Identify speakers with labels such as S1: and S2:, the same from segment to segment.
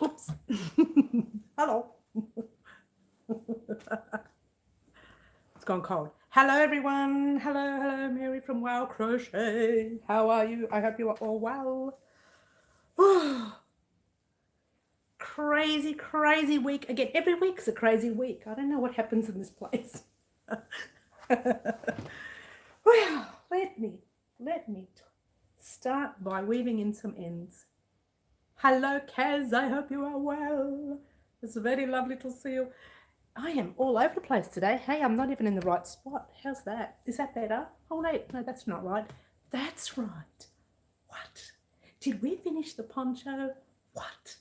S1: Oops. Hello. It's gone cold. Hello, everyone. Hello, Mary from Wow Crochet. How are you? I hope you are all well. Crazy week. Again, every week's a crazy week. I don't know what happens in this place. Well, let me start by weaving in some ends. Hello, Kaz. I hope you are well. It's very lovely to see you. I am all over the place today. Hey, I'm not even in the right spot. How's that? Is that better? Oh, wait, no, that's not right. That's right. What? Did we finish the poncho? What?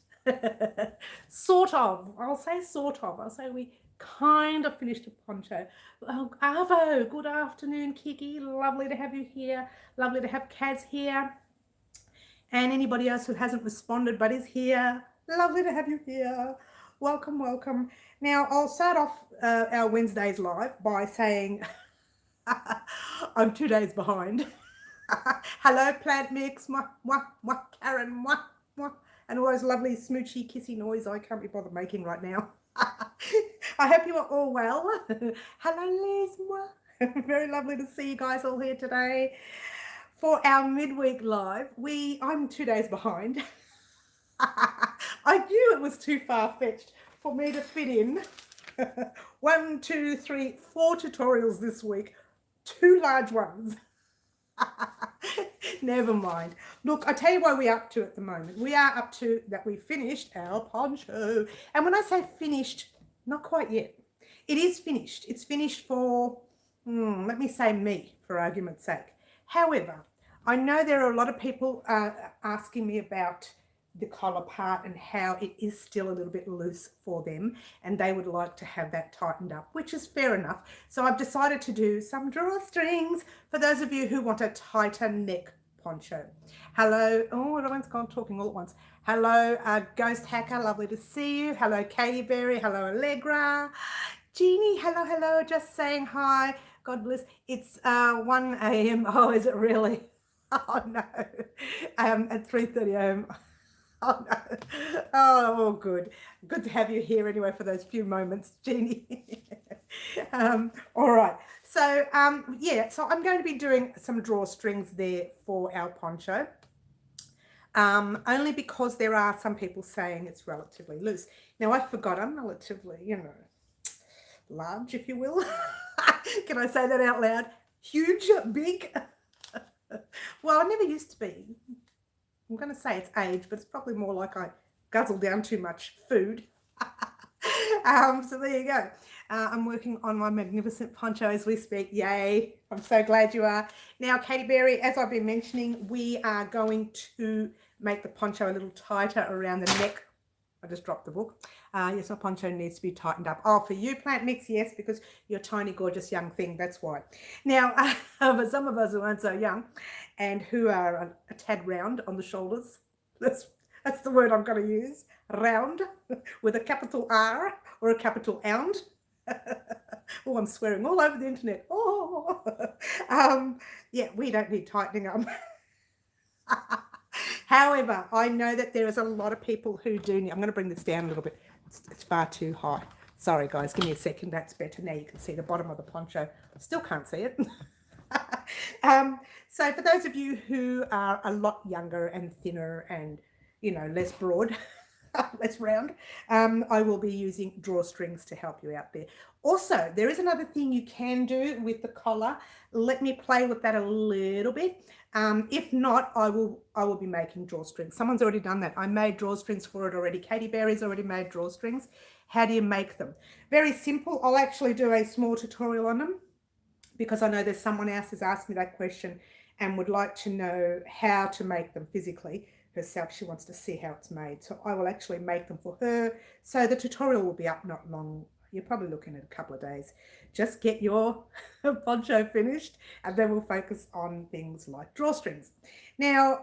S1: Sort of. I'll say sort of. I'll say we kind of finished the poncho. Oh, Arvo, good afternoon, Kiki. Lovely to have you here. Lovely to have Kaz here. And anybody else who hasn't responded but is here, lovely to have you here. Welcome, welcome. Now, I'll start off our Wednesdays live by saying I'm 2 days behind. Hello, plant mix, Karen, and all those lovely smoochy, kissy noise I can't be bothered making right now. I hope you are all well. Hello, Liz. Very lovely to see you guys all here today. For our midweek live, I'm 2 days behind. I knew it was too far-fetched for me to fit in 1, 2, 3, 4 tutorials this week, 2 large ones. Never mind. Look, I tell you why we're up to at the moment. We are up to that we finished our poncho. And when I say finished, not quite yet. It is finished. It's finished for, let me say me, for argument's sake. However, I know there are a lot of people asking me about the collar part and how it is still a little bit loose for them, and they would like to have that tightened up, which is fair enough. So I've decided to do some drawstrings for those of you who want a tighter neck poncho. Hello, oh, everyone's gone talking all at once. Hello, Ghost Hacker, lovely to see you. Hello, Katie Berry. Hello, Allegra. Jeannie, hello, just saying hi. God bless. It's 1 a.m. Oh, is it really? Oh no, at 3:30 a.m. Oh no. Oh, good to have you here anyway for those few moments, Jeannie. All right, so yeah, so I'm going to be doing some drawstrings there for our poncho, only because there are some people saying it's relatively loose. Now I forgot I'm relatively, large, if you will. Can I say that out loud? Huge, big. Well, I never used to be. I'm going to say it's age, but it's probably more like I guzzle down too much food. So there you go. I'm working on my magnificent poncho as we speak. Yay. I'm so glad you are. Now, Katie Berry, as I've been mentioning, we are going to make the poncho a little tighter around the neck. I just dropped the book. Yes, my poncho needs to be tightened up. Oh, for you, Plant Mix, yes, because you're a tiny, gorgeous young thing. That's why. Now, for some of us who aren't so young and who are a tad round on the shoulders, that's the word I'm going to use, round, with a capital R or a capital ound. Oh, I'm swearing all over the internet. Oh, yeah, we don't need tightening up. However, I know that there is a lot of people who do. I'm going to bring this down a little bit. It's far too high. Sorry, guys. Give me a second. That's better. Now you can see the bottom of the poncho. Still can't see it. So for those of you who are a lot younger and thinner and, less broad, less round, I will be using drawstrings to help you out there. Also, there is another thing you can do with the collar. Let me play with that a little bit. If not, I will be making drawstrings. Someone's already done that. I made drawstrings for it already. Katie Berry's already made drawstrings. How do you make them? Very simple. I'll actually do a small tutorial on them because I know there's someone else who's asked me that question and would like to know how to make them physically herself. She wants to see how it's made. So I will actually make them for her. So the tutorial will be up not long. You're probably looking at a couple of days. Just get your poncho finished and then we'll focus on things like drawstrings. Now,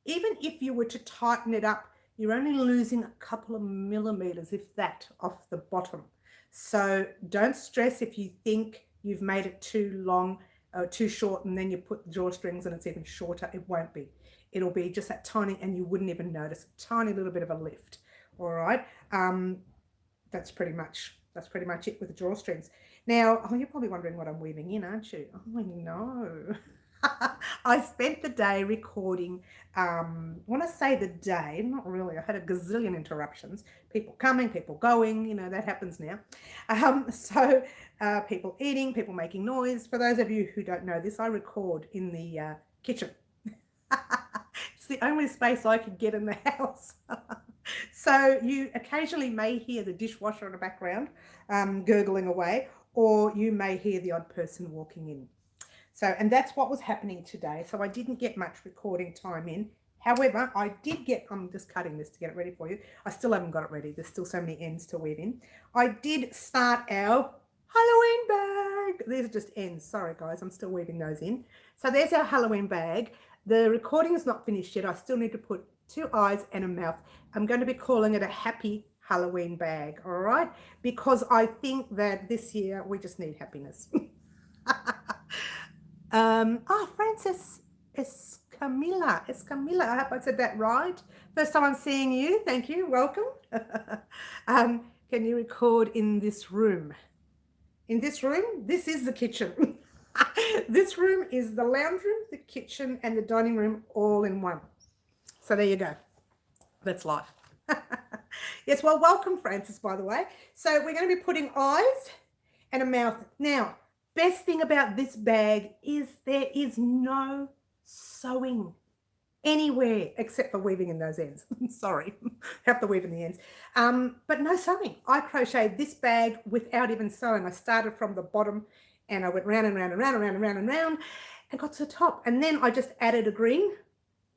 S1: even if you were to tighten it up, you're only losing a couple of millimeters, if that, off the bottom. So don't stress if you think you've made it too long, too short, and then you put the drawstrings and it's even shorter. It won't be. It'll be just that tiny, and you wouldn't even notice, a tiny little bit of a lift. All right. That's pretty much it with the drawstrings. Now, oh, you're probably wondering what I'm weaving in, aren't you? Oh, I know. I spent the day recording. When I say the day, not really. I had a gazillion interruptions. People coming, people going. You know that happens now. People eating, people making noise. For those of you who don't know this, I record in the kitchen. It's the only space I could get in the house. So you occasionally may hear the dishwasher in the background gurgling away, or you may hear the odd person walking in. So, and that's what was happening today. So I didn't get much recording time in. However, I did get, I'm just cutting this to get it ready for you. I still haven't got it ready. There's still so many ends to weave in. I did start our Halloween bag. These are just ends. Sorry, guys. I'm still weaving those in. So there's our Halloween bag. The recording is not finished yet. I still need to put 2 eyes and a mouth. I'm going to be calling it a happy Halloween bag, all right? Because I think that this year we just need happiness. Frances Escamilla. I hope I said that right. First time I'm seeing you. Thank you. Welcome. Can you record in this room? In this room? This is the kitchen. This room is the lounge room, the kitchen, and the dining room all in one. So there you go. That's life. Yes, well, welcome, Francis, by the way. So we're going to be putting eyes and a mouth. Now, best thing about this bag is there is no sewing anywhere except for weaving in those ends. Sorry, have to weave in the ends. But no sewing. I crocheted this bag without even sewing. I started from the bottom and I went round and round and round and round and round and round and got to the top. And then I just added a green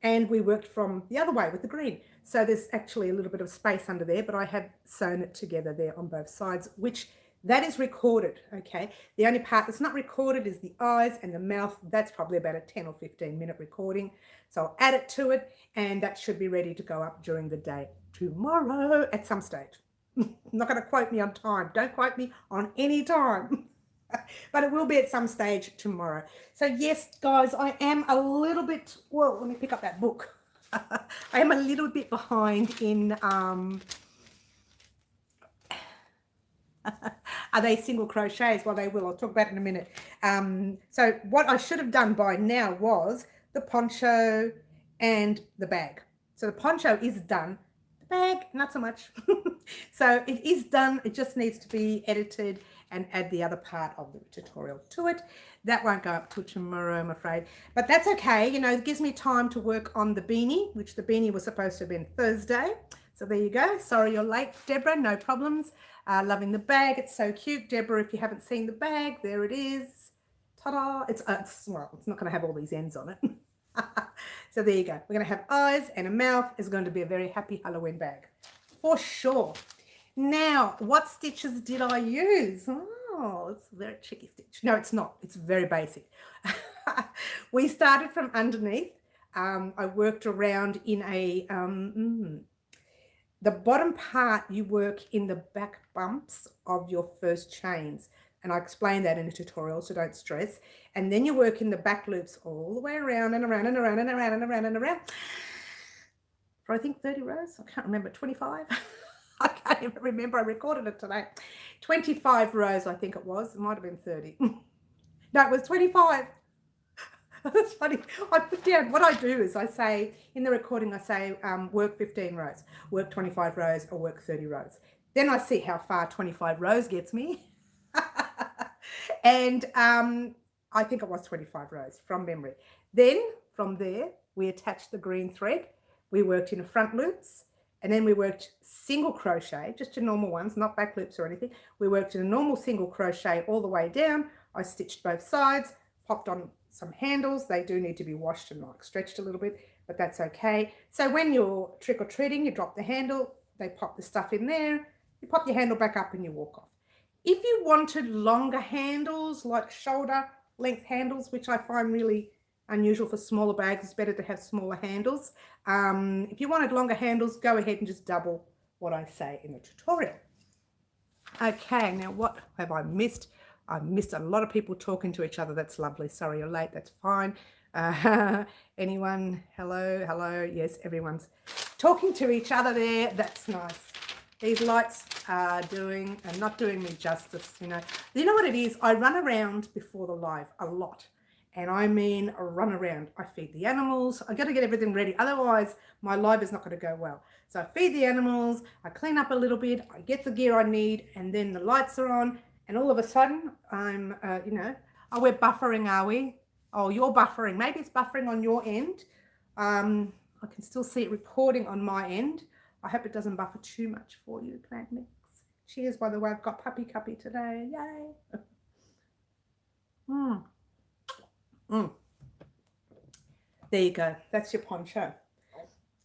S1: and we worked from the other way with the green. So there's actually a little bit of space under there, but I have sewn it together there on both sides, which that is recorded, okay? The only part that's not recorded is the eyes and the mouth. That's probably about a 10 or 15 minute recording. So I'll add it to it and that should be ready to go up during the day tomorrow at some stage. I'm not going to quote me on time. Don't quote me on any time. But it will be at some stage tomorrow. So yes, guys, I am a little bit, well, let me pick up that book. I am a little bit behind in, are they single crochets? Well, they will. I'll talk about it in a minute. So what I should have done by now was the poncho and the bag. So the poncho is done. The bag, not so much. So it is done. It just needs to be edited and add the other part of the tutorial to it. That won't go up till tomorrow, I'm afraid. But that's okay. You know, it gives me time to work on the beanie, which the beanie was supposed to have been Thursday. So there you go. Sorry you're late, Deborah. No problems. Loving the bag. It's so cute. Deborah, if you haven't seen the bag, there it is. Ta-da. It's well, it's not going to have all these ends on it. So there you go. We're going to have eyes and a mouth. It's going to be a very happy Halloween bag. For sure. Now, what stitches did I use? Oh, it's a very tricky stitch. No, it's not. It's very basic. We started from underneath. I worked around in a, the bottom part, you work in the back bumps of your first chains. And I explained that in a tutorial, so don't stress. And then you work in the back loops all the way around and around and around and around and around and around. For I think 30 rows. I can't remember, 25. I can't even remember. I recorded it today. 25 rows, I think it was. It might have been 30. No, it was 25. That's funny. I put down, what I do is I say, in the recording, I say, work 15 rows, work 25 rows, or work 30 rows. Then I see how far 25 rows gets me. And I think it was 25 rows from memory. Then from there, we attached the green thread. We worked in the front loops. And then we worked single crochet, just your normal ones, not back loops or anything. We worked in a normal single crochet all the way down. I stitched both sides, popped on some handles. They do need to be washed and like stretched a little bit, but that's okay. So when you're trick or treating, you drop the handle, they pop the stuff in there, you pop your handle back up and you walk off. If you wanted longer handles, like shoulder length handles, which I find really unusual for smaller bags, it's better to have smaller handles. If you wanted longer handles, go ahead and just double what I say in the tutorial. Okay, now what have I missed? I missed a lot of people talking to each other. That's lovely. Sorry you're late. That's fine. Anyone? Hello, hello. Yes, everyone's talking to each other there. That's nice. These lights are not doing me justice, you know. You know what it is? I run around before the live a lot. And I mean run around. I feed the animals. I got to get everything ready. Otherwise, my live is not going to go well. So I feed the animals. I clean up a little bit. I get the gear I need. And then the lights are on. And all of a sudden, I'm, you know, oh, we're buffering, are we? Oh, you're buffering. Maybe it's buffering on your end. I can still see it recording on my end. I hope it doesn't buffer too much for you, Plant Mix. Cheers, by the way. I've got Puppy Cuppy today. Yay. There you go. That's your poncho.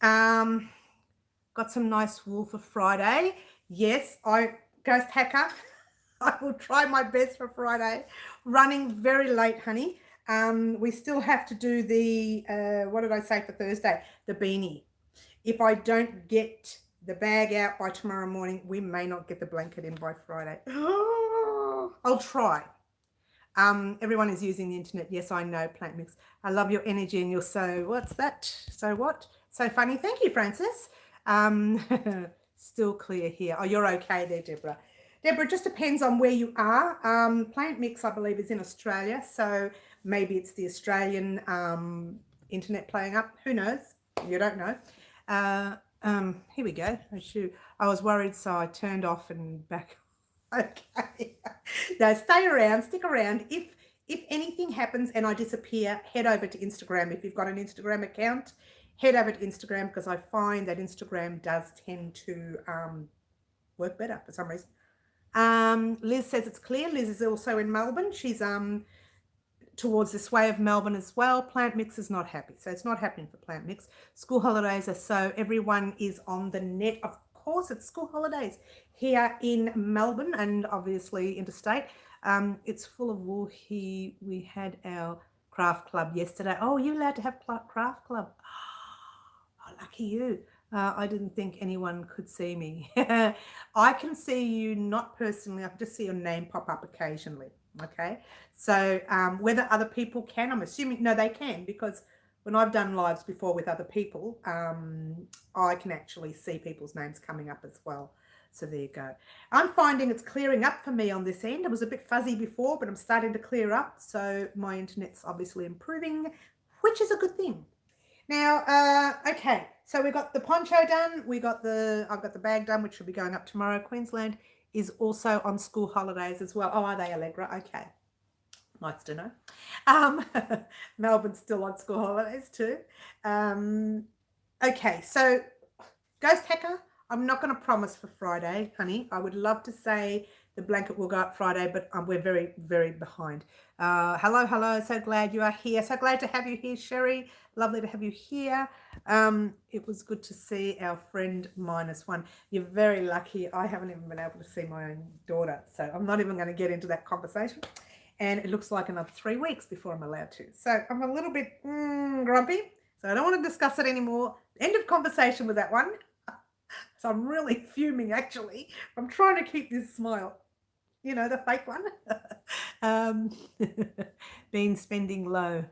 S1: Got some nice wool for Friday. Yes, Ghost Hacker. I will try my best for Friday. Running very late, honey. We still have to do the, what did I say for Thursday? The beanie. If I don't get the bag out by tomorrow morning, we may not get the blanket in by Friday. I'll try. Everyone is using the internet. Yes, I know, Plant Mix. I love your energy and you're so, what's that? So what? So funny. Thank you, Francis. Still clear here. Oh, you're okay there, Deborah. Deborah, it just depends on where you are. Plant Mix, I believe, is in Australia. So maybe it's the Australian internet playing up. Who knows? You don't know. Here we go. Oh, shoot. I was worried, so I turned off and back. Okay. No, stay around, stick around. If anything happens and I disappear, head over to Instagram. If you've got an Instagram account, head over to Instagram, because I find that Instagram does tend to work better for some reason. Liz says it's clear. Liz is also in Melbourne. She's towards this way of Melbourne as well. Plant Mix is not happy. So it's not happening for Plant Mix. School holidays are so everyone is on the net. Of course, it's school holidays here in Melbourne and obviously interstate. It's full of wool here. We had our craft club yesterday. Oh, you're allowed to have craft club. Oh, lucky you. I didn't think anyone could see me. I can see you, not personally. I can just see your name pop up occasionally. Okay. So whether other people can, I'm assuming, no, they can, because when I've done lives before with other people, I can actually see people's names coming up as well. So there you go. I'm finding it's clearing up for me on this end. It was a bit fuzzy before, but I'm starting to clear up. So my internet's obviously improving, which is a good thing. Now, okay, so we got the poncho done. I've got the bag done, which will be going up tomorrow. Queensland is also on school holidays as well. Oh, are they, Allegra? Okay. Nice to know. Melbourne's still on school holidays too. Okay, so Ghost Hacker, I'm not going to promise for Friday, honey. I would love to say the blanket will go up Friday, but we're very, very behind. Hello. So glad you are here. So glad to have you here, Sherry. Lovely to have you here. It was good to see our friend -1. You're very lucky. I haven't even been able to see my own daughter, so I'm not even going to get into that conversation. And it looks like another 3 weeks before I'm allowed to. So I'm a little bit grumpy, so I don't want to discuss it anymore. End of conversation with that one. So I'm really fuming, actually. I'm trying to keep this smile. You know, the fake one. Been spending low.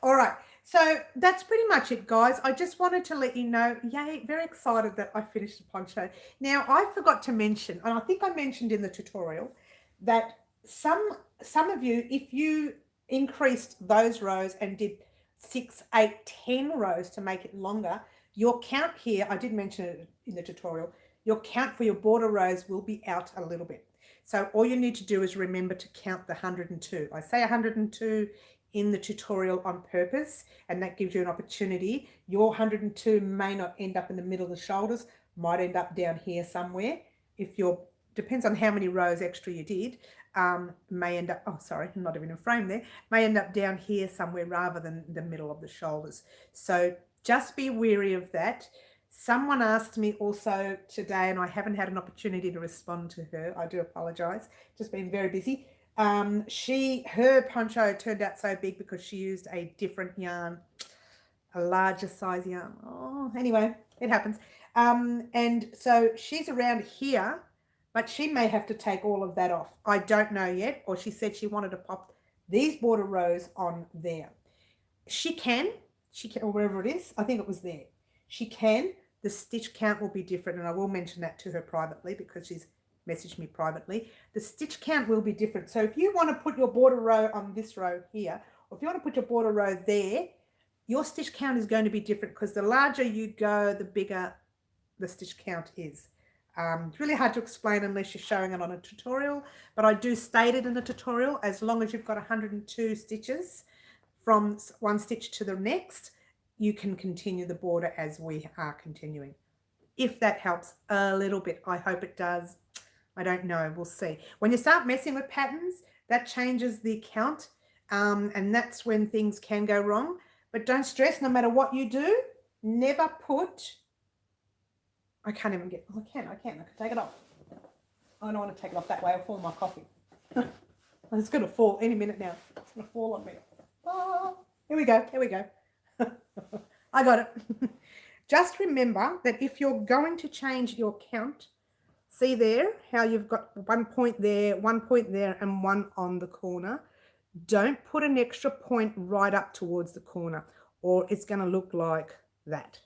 S1: All right. So that's pretty much it, guys. I just wanted to let you know, yay, very excited that I finished the poncho. Now, I forgot to mention, and I think I mentioned in the tutorial, that some of you, if you increased those rows and did 6, 8, 10 rows to make it longer, your count here, I did mention it in the tutorial, your count for your border rows will be out a little bit. So all you need to do is remember to count the 102. I say 102 in the tutorial on purpose, and that gives you an opportunity. Your 102 may not end up in the middle of the shoulders, might end up down here somewhere. If you're, depends on how many rows extra you did, may end up, oh, sorry, I'm not even in frame there, may end up down here somewhere rather than the middle of the shoulders. So just be wary of that. Someone asked me also today, and I haven't had an opportunity to respond to her. I do apologize. Just been very busy. Her poncho turned out so big because she used a different yarn, a larger size yarn. Oh, anyway, it happens. And so she's around here, but she may have to take all of that off. I don't know yet. Or she said she wanted to pop these border rows on there. She can, or wherever it is. I think it was there. She can, the stitch count will be different, and I will mention that to her privately because she's messaged me privately. The stitch count will be different. So if you want to put your border row on this row here, or if you want to put your border row there, your stitch count is going to be different because the larger you go, the bigger the stitch count is. It's really hard to explain unless you're showing it on a tutorial, but I do state it in the tutorial. As long as you've got 102 stitches from one stitch to the next, you can continue the border as we are continuing. If that helps a little bit, I hope it does. I don't know, we'll see. When you start messing with patterns, that changes the count, and that's when things can go wrong. But don't stress, no matter what you do, never put, I can't even get, oh, I can take it off. I don't want to take it off that way, I'll fall in my coffee. It's going to fall any minute now. It's going to fall on me. Oh, here we go. I got it. Just remember that if you're going to change your count, see there how you've got 1 point there, 1 point there, and 1 on the corner. Don't put an extra point right up towards the corner, or it's going to look like that.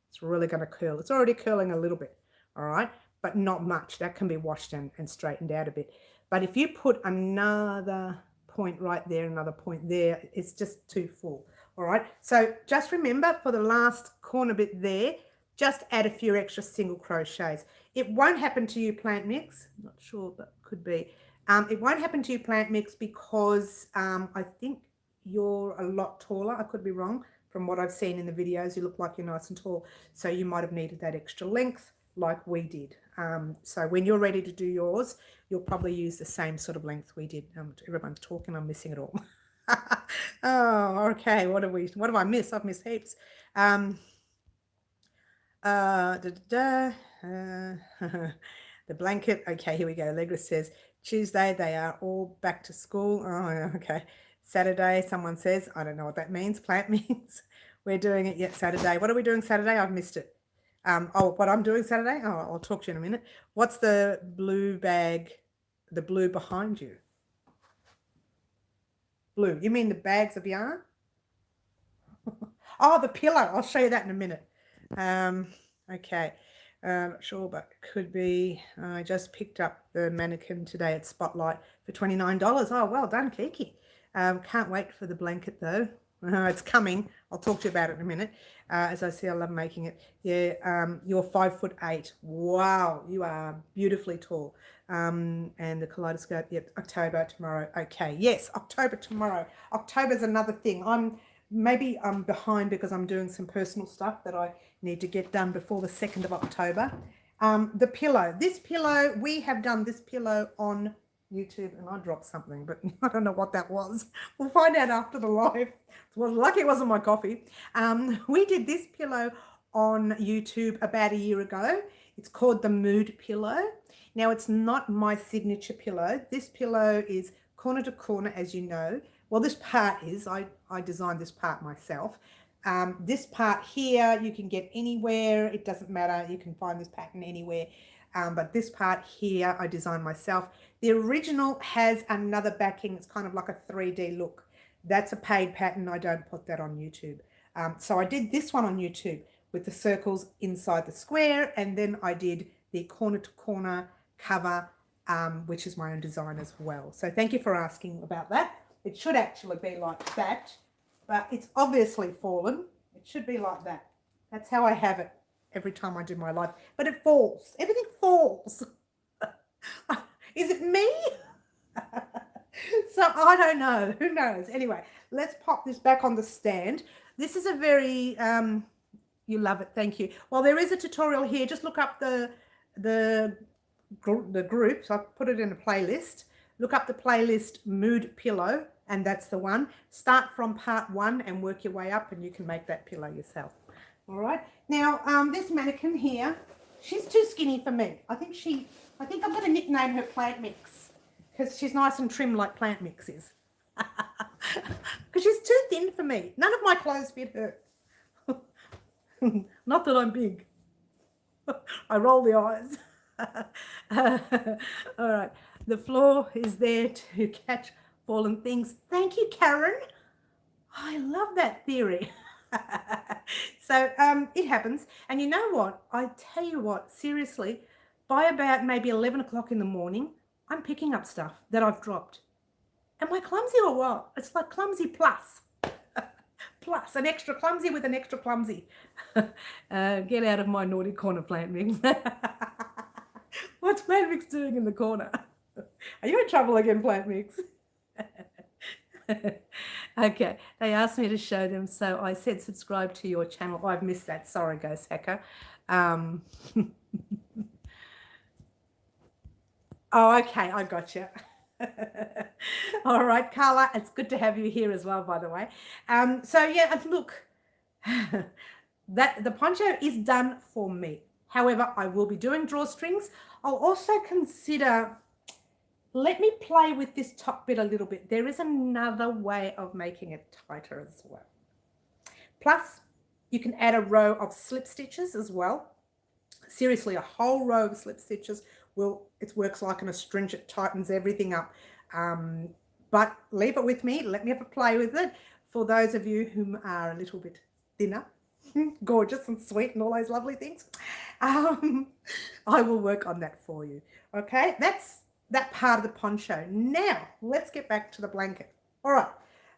S1: It's really going to curl. It's already curling a little bit, all right, but not much. That can be washed and straightened out a bit. But if you put another point right there, another point there, it's just too full, all right? So just remember for the last corner bit there, just add a few extra single crochets. It won't happen to you, Plant Mix. I'm not sure, but could be. It won't happen to you, Plant Mix, because I think you're a lot taller. I could be wrong. From what I've seen in the videos, you look like you're nice and tall. So you might have needed that extra length like we did. So when you're ready to do yours, you'll probably use the same sort of length we did. Everyone's talking, I'm missing it all. Oh, okay. What have I missed? I've missed heaps. The blanket. Okay, here we go. Allegra says, Tuesday, they are all back to school. Oh, okay. Saturday, someone says, I don't know what that means. Plant means we're doing it yet Saturday. What are we doing Saturday? I've missed it. Oh, what I'm doing Saturday? Oh, I'll talk to you in a minute. What's the blue bag, the blue behind you? Blue. You mean the bags of yarn? Oh, the pillow. I'll show you that in a minute. Okay. Not sure, but it could be. I just picked up the mannequin today at Spotlight for $29. Oh, well done, Kiki. Can't wait for the blanket though. It's coming. I'll talk to you about it in a minute. As I say, I love making it. Yeah, you're 5'8". Wow, you are beautifully tall. And the kaleidoscope, yep, October tomorrow. Okay, yes, October tomorrow. October's another thing. I'm behind because I'm doing some personal stuff that I need to get done before the 2nd of October. The pillow. This pillow, we have done this pillow on YouTube, and I dropped something, but I don't know what that was. We'll find out after the live. Well, lucky it wasn't my coffee. We did this pillow on YouTube about a year ago. It's called the Mood Pillow. Now, it's not my signature pillow. This pillow is corner to corner, as you know. Well, this part is. I designed this part myself. This part here, you can get anywhere. It doesn't matter. You can find this pattern anywhere. But this part here, I designed myself. The original has another backing. It's kind of like a 3D look. That's a paid pattern. I don't put that on YouTube. So I did this one on YouTube with the circles inside the square. And then I did the corner to corner cover, which is my own design as well. So thank you for asking about that. It should actually be like that, but it's obviously fallen. It should be like that. That's how I have it every time I do my live, but it falls. Everything falls. Is it me? So I don't know. Who knows? Anyway, let's pop this back on the stand. This is a very, you love it. Thank you. Well, there is a tutorial here. Just look up the groups. I've put it in a playlist. Look up the playlist Mood Pillow, and that's the one. Start from part 1 and work your way up, and you can make that pillow yourself. All right. Now, this mannequin here, she's too skinny for me. I think I'm going to nickname her Plant Mix because she's nice and trim like Plant Mix is. Because she's too thin for me. None of my clothes fit her. Not that I'm big. I roll the eyes. All right. The floor is there to catch fallen things. Thank you, Karen. I love that theory. So it happens. And you know what? I tell you what, seriously, by about maybe 11 o'clock in the morning, I'm picking up stuff that I've dropped. Am I clumsy or what? It's like clumsy plus. Plus, an extra clumsy with an extra clumsy. Get out of my naughty corner, Plant Mix. What's Plant Mix doing in the corner? Are you in trouble again, Plant Mix? Okay, they asked me to show them, so I said subscribe to your channel. Oh, I've missed that. Sorry, Ghost Hacker. Oh, okay, I got you. All right, Carla, it's good to have you here as well, by the way. So yeah, look, that the poncho is done for me. However, I will be doing drawstrings. I'll also consider, let me play with this top bit a little bit. There is another way of making it tighter as well. Plus, you can add a row of slip stitches as well. Seriously, a whole row of slip stitches it works like an astringent, tightens everything up. But leave it with me. Let me have a play with it. For those of you who are a little bit thinner, gorgeous and sweet and all those lovely things, I will work on that for you. Okay, that's that part of the poncho. Now, let's get back to the blanket. All right.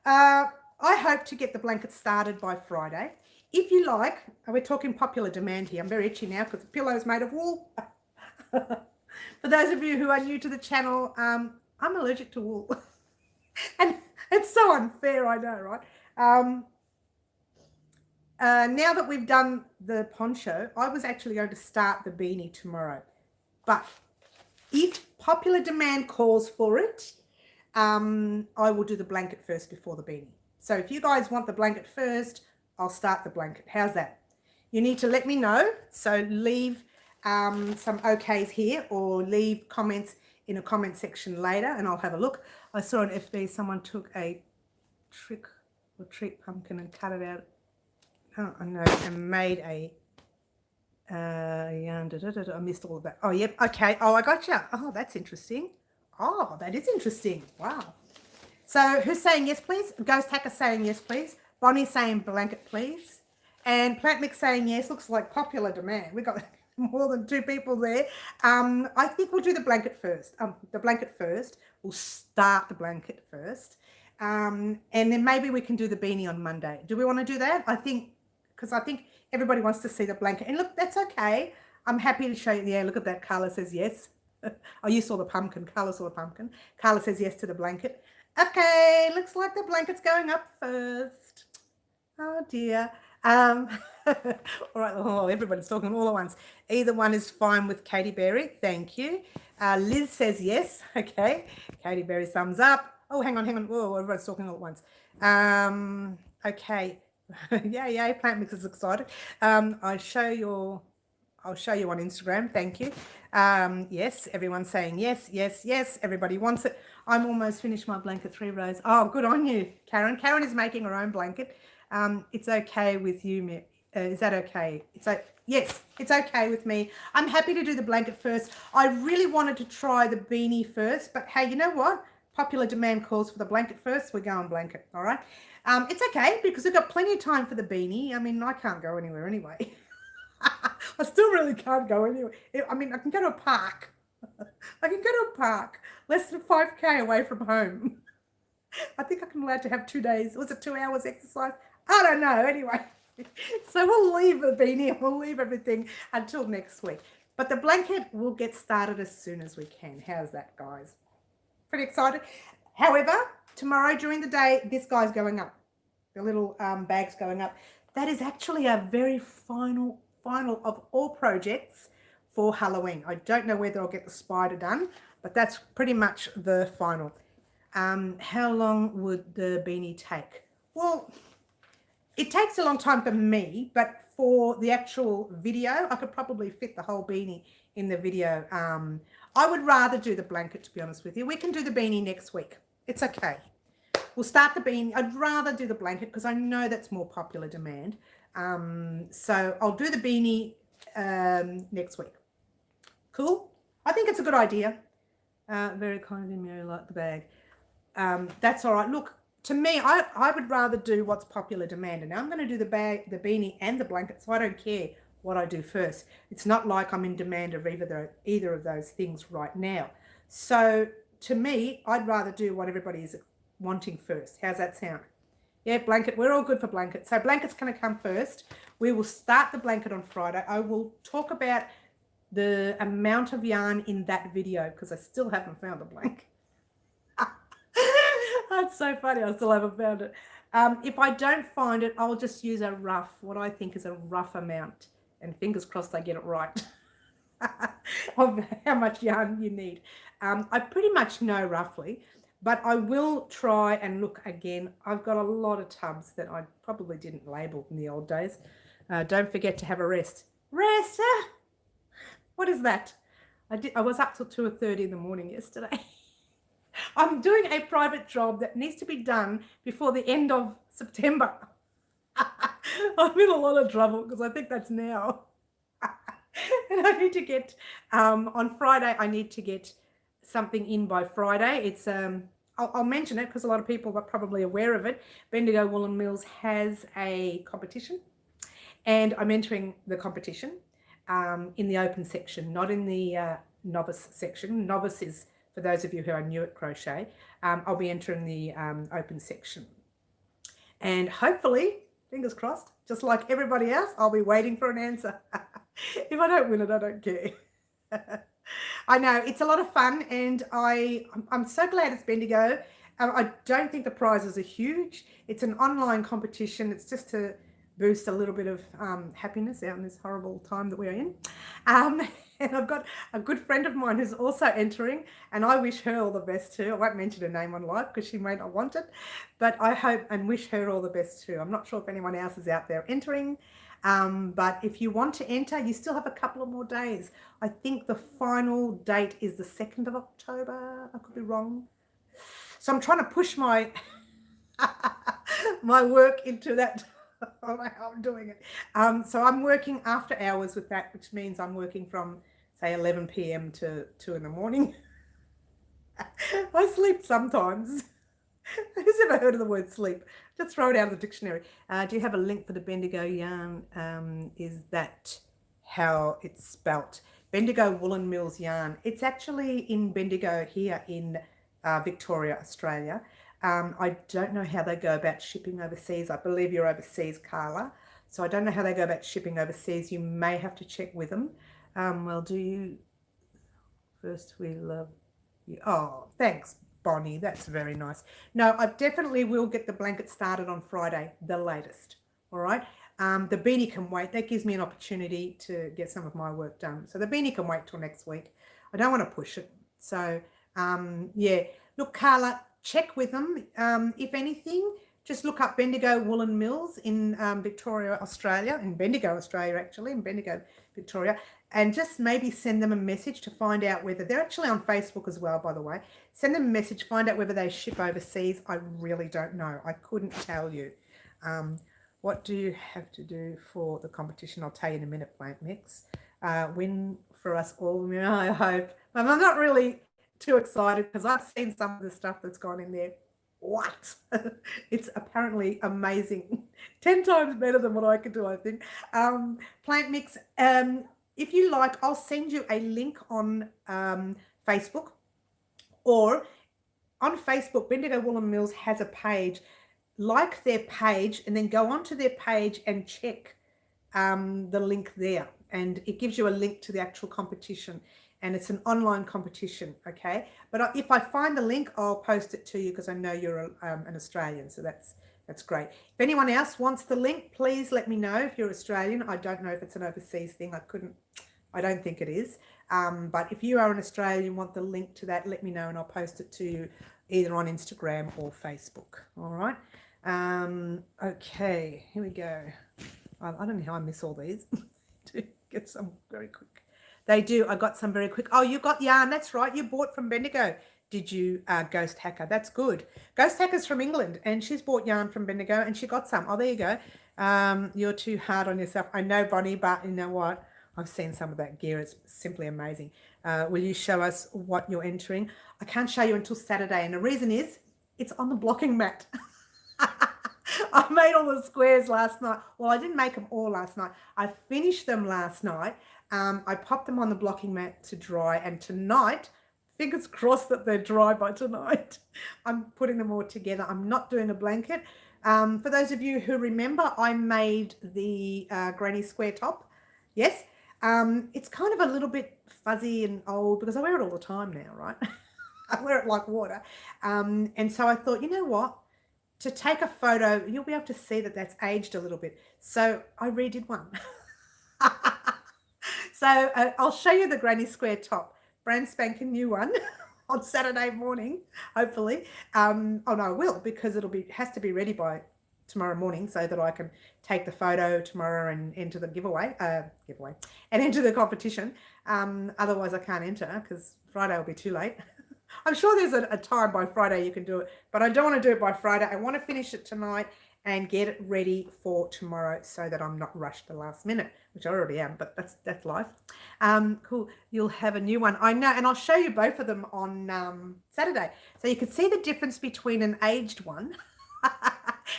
S1: I hope to get the blanket started by Friday. If you like, we're talking popular demand here. I'm very itchy now because the pillow is made of wool. For those of you who are new to the channel, I'm allergic to wool. And it's so unfair, I know, right? Now that we've done the poncho, I was actually going to start the beanie tomorrow. But if popular demand calls for it, I will do the blanket first before the beanie. So if you guys want the blanket first, I'll start the blanket. How's that? You need to let me know. So leave some okays here or leave comments in a comment section later and I'll have a look. I saw on FB someone took a trick or treat pumpkin and cut it out. Oh, I know, and made a yarn. I missed all of that. Oh, yep. Okay. Oh, I got you. Oh, that's interesting. Oh, that is interesting. Wow. So who's saying yes, please? Ghost Hacker saying yes, please. Bonnie saying blanket, please. And Plant Mix saying yes. Looks like popular demand. We got more than 2 people there. I think we'll do the blanket first. We'll start the blanket first. And then maybe we can do the beanie on Monday. Do we want to do that? I think, because I think everybody wants to see the blanket. And look, that's okay. I'm happy to show you. Yeah, look at that. Carla says yes. Oh, you saw the pumpkin. Carla saw the pumpkin. Carla says yes to the blanket. Okay, looks like the blanket's going up first. Oh dear. All right, oh, everybody's talking all at once. Either one is fine with Katie Berry. Thank you. Liz says yes. Okay. Katie Berry, thumbs up. Oh, hang on. Whoa, everybody's talking all at once. Okay. Yeah, Plant Mix is excited. I'll show you on Instagram. Thank you. Yes, everyone's saying yes. Everybody wants it. I'm almost finished my blanket 3 rows. Oh, good on you, Karen. Karen is making her own blanket. It's okay with you. Is that okay? Yes, it's okay with me. I'm happy to do the blanket first. I really wanted to try the beanie first, but hey, you know what? Popular demand calls for the blanket first. We're going blanket, all right? It's okay because we've got plenty of time for the beanie. I mean, I can't go anywhere anyway. I still really can't go anywhere. I mean, I can go to a park. I can go to a park less than 5K away from home. I think I'm allowed to have 2 days. Was it 2 hours exercise? I don't know. Anyway, so we'll leave the beanie. We'll leave everything until next week. But the blanket will get started as soon as we can. How's that, guys? Pretty excited. However, tomorrow during the day, this guy's going up. The little bag's going up. That is actually a very final of all projects for Halloween. I don't know whether I'll get the spider done, but that's pretty much the final. How long would the beanie take? Well, it takes a long time for me, but for the actual video, I could probably fit the whole beanie in the video. I would rather do the blanket, to be honest with you. We can do the beanie next week. It's okay. We'll start the beanie. I'd rather do the blanket because I know that's more popular demand. So I'll do the beanie next week. Cool? I think it's a good idea. Very kind of you, Mary, like the bag. That's all right. Look, to me, I would rather do what's popular demand. And now I'm going to do the bag, the beanie and the blanket, so I don't care what I do first. It's not like I'm in demand of either of those things right now. So to me, I'd rather do what everybody is wanting first. How's that sound? Yeah, blanket. We're all good for blanket. So blanket's going to come first. We will start the blanket on Friday. I will talk about the amount of yarn in that video because I still haven't found a blanket. That's so funny. I still haven't found it. If I don't find it, I'll just use a rough, what I think is a rough amount. And fingers crossed I get it right of how much yarn you need. I pretty much know roughly, but I will try and look again. I've got a lot of tubs that I probably didn't label in the old days. Don't forget to have a rest. Rest? What is that? I was up till 2:30 in the morning yesterday. I'm doing a private job that needs to be done before the end of September. I'm in a lot of trouble because I think that's now. And I need to get, on Friday, I need to get something in by Friday. It's, I'll mention it because a lot of people are probably aware of it. Bendigo Woolen Mills has a competition and I'm entering the competition in the open section, not in the novice section. Novice is for those of you who are new at crochet. I'll be entering the open section. And hopefully, fingers crossed, just like everybody else, I'll be waiting for an answer. If I don't win it, I don't care. I know, it's a lot of fun and I'm so glad it's Bendigo. I don't think the prizes are huge. It's an online competition. It's just to boost a little bit of happiness out in this horrible time that we are in. And I've got a good friend of mine who's also entering, and I wish her all the best too. I won't mention her name on live because she may not want it, but I hope and wish her all the best too. I'm not sure if anyone else is out there entering, but if you want to enter, you still have a couple of more days. I think the final date is the 2nd of October. I could be wrong. So I'm trying to push my my work into that. I don't know how I'm doing it. So I'm working after hours with that, which means I'm working from, say, 11 p.m. to 2 in the morning. I sleep sometimes. Who's ever heard of the word sleep? Just throw it out of the dictionary. Do you have a link for the Bendigo yarn? Is that how it's spelt? Bendigo Woolen Mills yarn. It's actually in Bendigo here in Victoria, Australia. I don't know how they go about shipping overseas. I believe you're overseas, Carla. So I don't know how they go about shipping overseas. You may have to check with them. Well, do you? First, we love you. Oh, thanks, Bonnie. That's very nice. No, I definitely will get the blanket started on Friday, the latest. All right. The beanie can wait. That gives me an opportunity to get some of my work done. So the beanie can wait till next week. I don't want to push it. So, yeah. Look, Carla, check with them. If anything, just look up Bendigo Woolen Mills in Victoria, Australia, in Bendigo, Australia, actually, in Bendigo, Victoria, and just maybe send them a message to find out whether, they're actually on Facebook as well, by the way. Send them a message, find out whether they ship overseas. I really don't know. I couldn't tell you. What do you have to do for the competition? I'll tell you in a minute, Plant Mix. Win for us all, I hope. I'm not really too excited because I've seen some of the stuff that's gone in there. What? It's apparently amazing. 10 times better than what I could do, I think. Plant Mix, if you like, I'll send you a link on Facebook, or on Facebook, Bendigo Woolen Mills has a page. Like their page and then go onto their page and check the link there. And it gives you a link to the actual competition. And it's an online competition, okay? But if I find the link, I'll post it to you because I know you're an Australian, so that's great. If anyone else wants the link, please let me know if you're Australian. I don't know if it's an overseas thing. I don't think it is. But if you are an Australian and want the link to that, let me know and I'll post it to you either on Instagram or Facebook, all right? Okay, here we go. I don't know how I miss all these. To get some very quick. They do. I got some very quick. Oh, you got yarn. That's right. You bought from Bendigo. Did you, Ghost Hacker? That's good. Ghost Hacker's from England and she's bought yarn from Bendigo and she got some. Oh, there you go. You're too hard on yourself. I know, Bonnie, but you know what? I've seen some of that gear. It's simply amazing. Will you show us what you're entering? I can't show you until Saturday. And the reason is it's on the blocking mat. I made all the squares last night. Well, I didn't make them all last night. I finished them last night. I popped them on the blocking mat to dry, and tonight, fingers crossed that they're dry by tonight, I'm putting them all together. I'm not doing a blanket. For those of you who remember, I made the granny square top. Yes. It's kind of a little bit fuzzy and old because I wear it all the time now, right? I wear it like water. And so I thought, you know what? To take a photo, you'll be able to see that that's aged a little bit. So I redid one. So I'll show you the granny square top, brand spanking new one on Saturday morning, hopefully. Oh no, I will, because has to be ready by tomorrow morning so that I can take the photo tomorrow and enter the giveaway and enter the competition. Otherwise I can't enter because Friday will be too late. I'm sure there's a time by Friday you can do it, but I don't want to do it by Friday. I want to finish it tonight and get it ready for tomorrow so that I'm not rushed the last minute, which I already am, but that's life. Cool. You'll have a new one. I know, and I'll show you both of them on Saturday. So you can see the difference between an aged one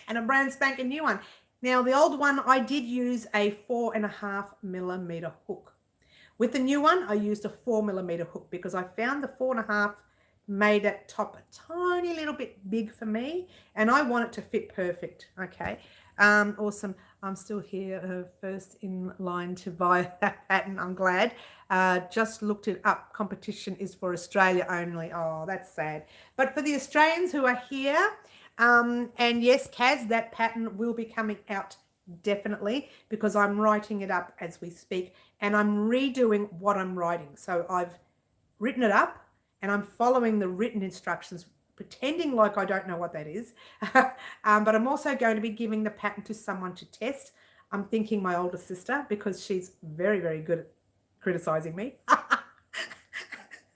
S1: and a brand spanking new one. Now, the old one, I did use a 4.5mm hook. With the new one, I used a 4mm hook because I found the 4.5 made that top a tiny little bit big for me, and I want it to fit perfect. Okay, awesome. I'm still here, first in line to buy that pattern. I'm glad. Just looked it up. Competition is for Australia only. Oh, that's sad. But for the Australians who are here, and yes, Kaz, that pattern will be coming out definitely because I'm writing it up as we speak, and I'm redoing what I'm writing. So I've written it up and I'm following the written instructions, pretending like I don't know what that is. But I'm also going to be giving the pattern to someone to test. I'm thinking my older sister, because she's very, very good at criticizing me.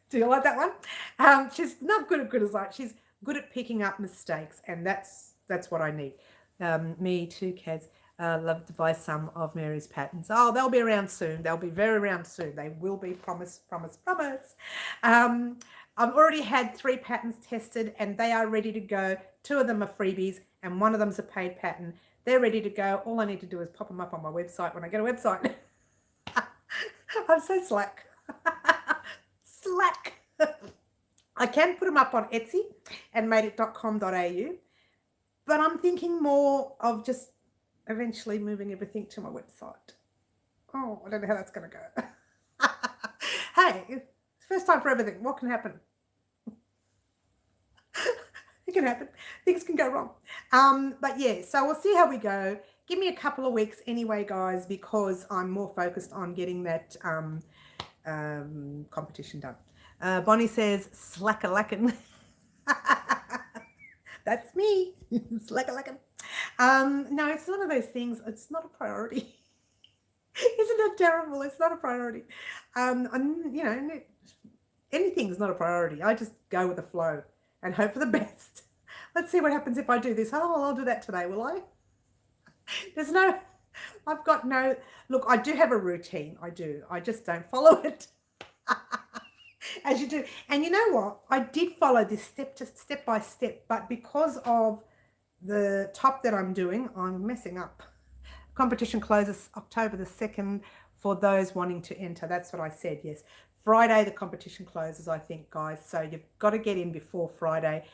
S1: Do you like that one? She's not good at criticizing. She's good at picking up mistakes, and that's what I need. Me too, Kaz. Love to buy some of Mary's patterns. Oh, they'll be around soon. They'll be very around soon. They will be. Promise, promise, promise. I've already had 3 patterns tested and they are ready to go. 2 of them are freebies and 1 of them's a paid pattern. They're ready to go. All I need to do is pop them up on my website when I get a website. I'm so slack. Slack. I can put them up on Etsy and madeit.com.au, but I'm thinking more of just eventually moving everything to my website. Oh, I don't know how that's going to go. Hey, first time for everything. What can happen? It can happen. Things can go wrong. But yeah, so we'll see how we go. Give me a couple of weeks anyway, guys, because I'm more focused on getting that competition done. Bonnie says, slack-a-lackin'. That's me. Slack-a-lackin'. No, it's one of those things. It's not a priority. Isn't that terrible? It's not a priority. You know, anything's not a priority. I just go with the flow and hope for the best. Let's see what happens if I do this. Oh, well, I'll do that today, will I? I've got no, look, I do have a routine. I do. I just don't follow it. As you do. And you know what? I did follow this step by step, but because of the top that I'm doing, I'm messing up. Competition closes October the 2nd for those wanting to enter. That's what I said, yes. Friday, the competition closes, I think, guys. So you've got to get in before Friday.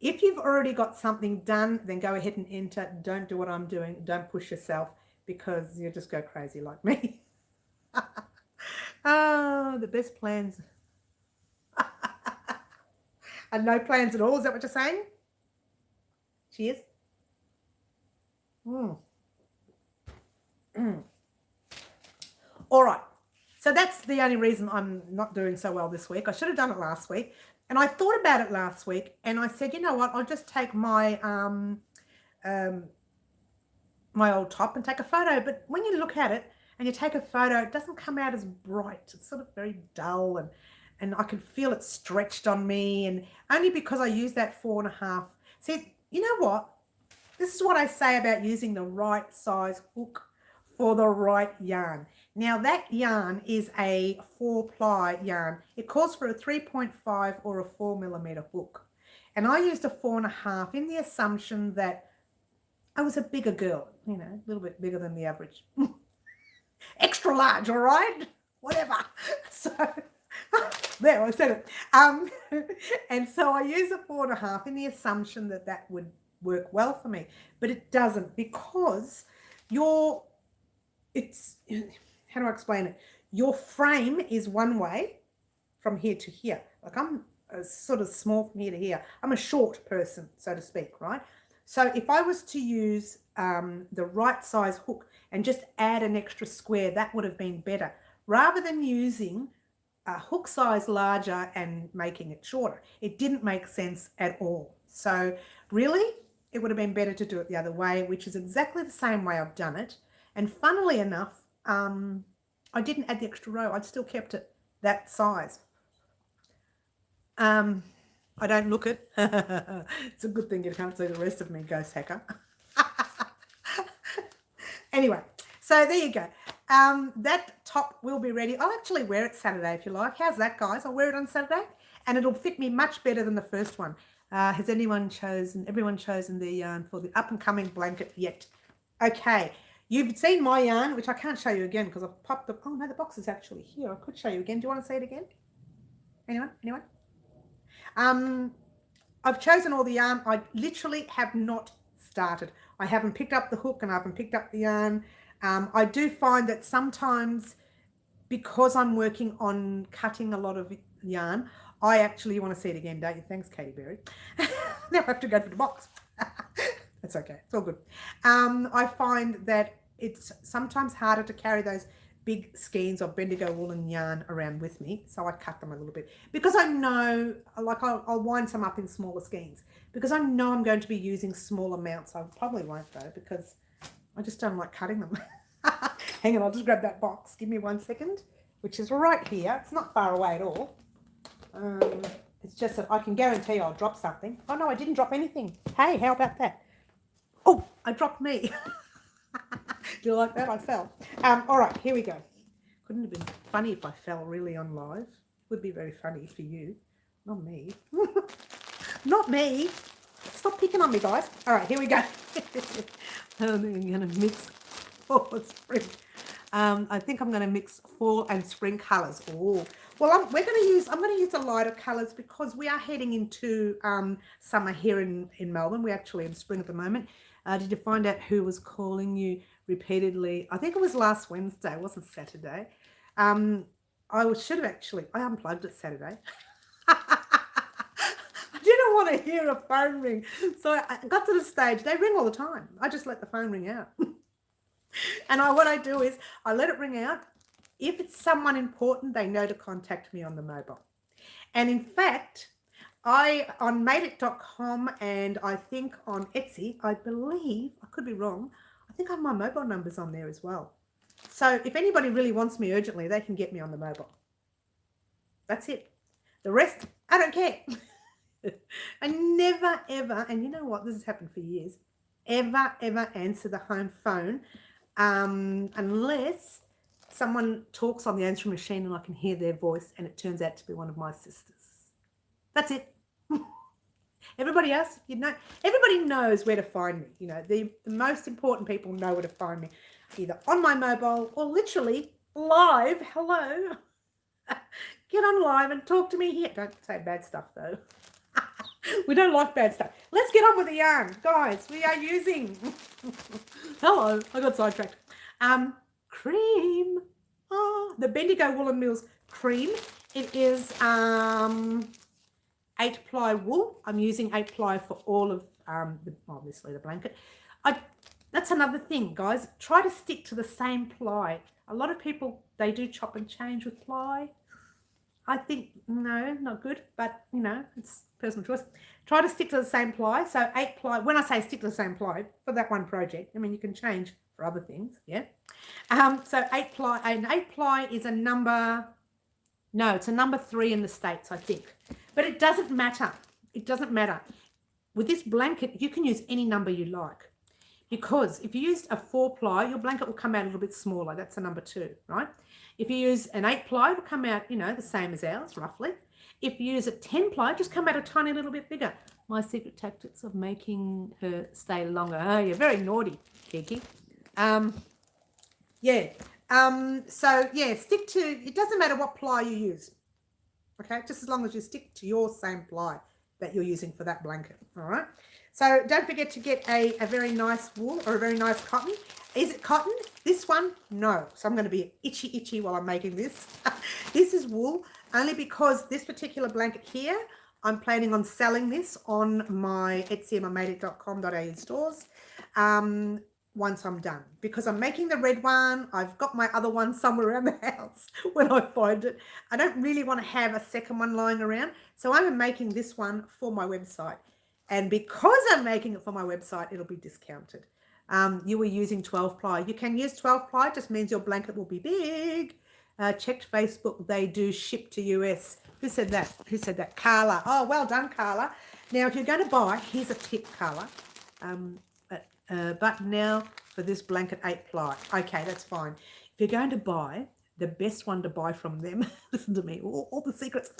S1: If you've already got something done, then go ahead and enter. Don't do what I'm doing. Don't push yourself because you'll just go crazy like me. Oh, the best plans. And no plans at all. Is that what you're saying? Cheers. All right. So that's the only reason I'm not doing so well this week. I should have done it last week. And I thought about it last week and I said, you know what, I'll just take my my old top and take a photo. But when you look at it and you take a photo, it doesn't come out as bright. It's sort of very dull and I can feel it stretched on me, and only because I use that 4.5. See, you know what? This is what I say about using the right size hook for the right yarn. Now that yarn is a 4-ply yarn. It calls for a 3.5 or a 4mm hook. And I used a 4.5 in the assumption that I was a bigger girl, you know, a little bit bigger than the average. Extra large, all right? Whatever. So there, I said it. And so I use a 4.5 in the assumption that that would work well for me, but it doesn't, because it's, how do I explain it? Your frame is one way from here to here. Like I'm sort of small from here to here. I'm a short person, so to speak, right? So if I was to use the right size hook and just add an extra square, that would have been better, rather than using a hook size larger and making it shorter. It didn't make sense at all. So really, it would have been better to do it the other way, which is exactly the same way I've done it. And funnily enough, I didn't add the extra row. I'd still kept it that size. I don't look it. It's a good thing you can't see the rest of me, ghost hacker. Anyway, so there you go. That top will be ready. I'll actually wear it Saturday if you like. How's that, guys? I'll wear it on Saturday, and it'll fit me much better than the first one. Has everyone chosen the yarn for the up-and-coming blanket yet? Okay, you've seen my yarn, which I can't show you again because I've popped the... Oh, no, the box is actually here. I could show you again. Do you want to see it again? Anyone? I've chosen all the yarn. I literally have not started. I haven't picked up the hook and I haven't picked up the yarn. I do find that sometimes, because I'm working on cutting a lot of yarn, I actually want to see it again, don't you? Thanks, Katie Berry. Now I have to go to the box. That's okay. It's all good. I find that it's sometimes harder to carry those big skeins of Bendigo woolen yarn around with me, so I cut them a little bit, because I know, like, I'll wind some up in smaller skeins because I know I'm going to be using small amounts. I probably won't though, because I just don't like cutting them. Hang on, I'll just grab that box. Give me 1 second, which is right here. It's not far away at all. It's just that I can guarantee I'll drop something. Oh no, I didn't drop anything. Hey, how about that? Oh, I dropped me. Do you like that? I fell. All right, here we go. Couldn't have been funny if I fell really on live. Would be very funny for you. Not me. Not me. Stop picking on me, guys. All right, here we go. I'm going to mix fall and spring. I think I'm going to mix fall and spring colours. Oh, well, I'm going to use the lighter colours because we are heading into summer here in Melbourne. We're actually in spring at the moment. Did you find out who was calling you repeatedly? I think it was last Wednesday. It wasn't Saturday. I unplugged it Saturday. I didn't want to hear a phone ring. So I got to the stage. They ring all the time. I just let the phone ring out. And what I do is I let it ring out. If it's someone important, they know to contact me on the mobile. And in fact, on madeit.com and I think on Etsy, I believe, I could be wrong, I think I have my mobile numbers on there as well. So if anybody really wants me urgently, they can get me on the mobile. That's it. The rest, I don't care. I never, ever, and you know what, this has happened for years, ever answer the home phone unless someone talks on the answering machine and I can hear their voice and it turns out to be one of my sisters. That's it. Everybody else, everybody knows where to find me. You know, the most important people know where to find me, either on my mobile or literally live. Hello. Get on live and talk to me here. Don't say bad stuff though. We don't like bad stuff. Let's get on with the yarn. Guys, we are using... Hello, I got sidetracked. Cream. Oh, the Bendigo Woolen Mills cream. It is 8-ply wool. I'm using 8-ply for all of, obviously, the blanket. That's another thing, guys. Try to stick to the same ply. A lot of people, they do chop and change with ply. I think, no, not good, but, it's personal choice. Try to stick to the same ply. So 8-ply, when I say stick to the same ply for that one project, I mean, you can change for other things, yeah? So 8-ply, and 8-ply is a number, no, it's a number 3 in the States, I think. But it doesn't matter. It doesn't matter. With this blanket, you can use any number you like. Because if you used a 4-ply, your blanket will come out a little bit smaller. That's a number 2, right? If you use an 8-ply, it'll come out, the same as ours, roughly. If you use a 10 ply, just come out a tiny little bit bigger. My secret tactics of making her stay longer. Oh, you're very naughty, Kiki. Yeah. So yeah, stick to, it doesn't matter what ply you use. Okay, just as long as you stick to your same ply that you're using for that blanket. All right. So don't forget to get a very nice wool or a very nice cotton. Is it cotton? This one? No. So I'm going to be itchy while I'm making this. This is wool, only because this particular blanket here, I'm planning on selling this on my Etsy and my madeit.com.au stores once I'm done. Because I'm making the red one. I've got my other one somewhere around the house when I find it. I don't really want to have a second one lying around. So I'm making this one for my website. And because I'm making it for my website, it'll be discounted. You were using 12 ply. You can use 12 ply, just means your blanket will be big. Checked Facebook, they do ship to US. Who said that? Who said that? Carla. Oh, well done, Carla. Now, if you're going to buy, here's a tip, Carla. But now for this blanket 8 ply. Okay, that's fine. If you're going to buy, the best one to buy from them, listen to me, all the secrets.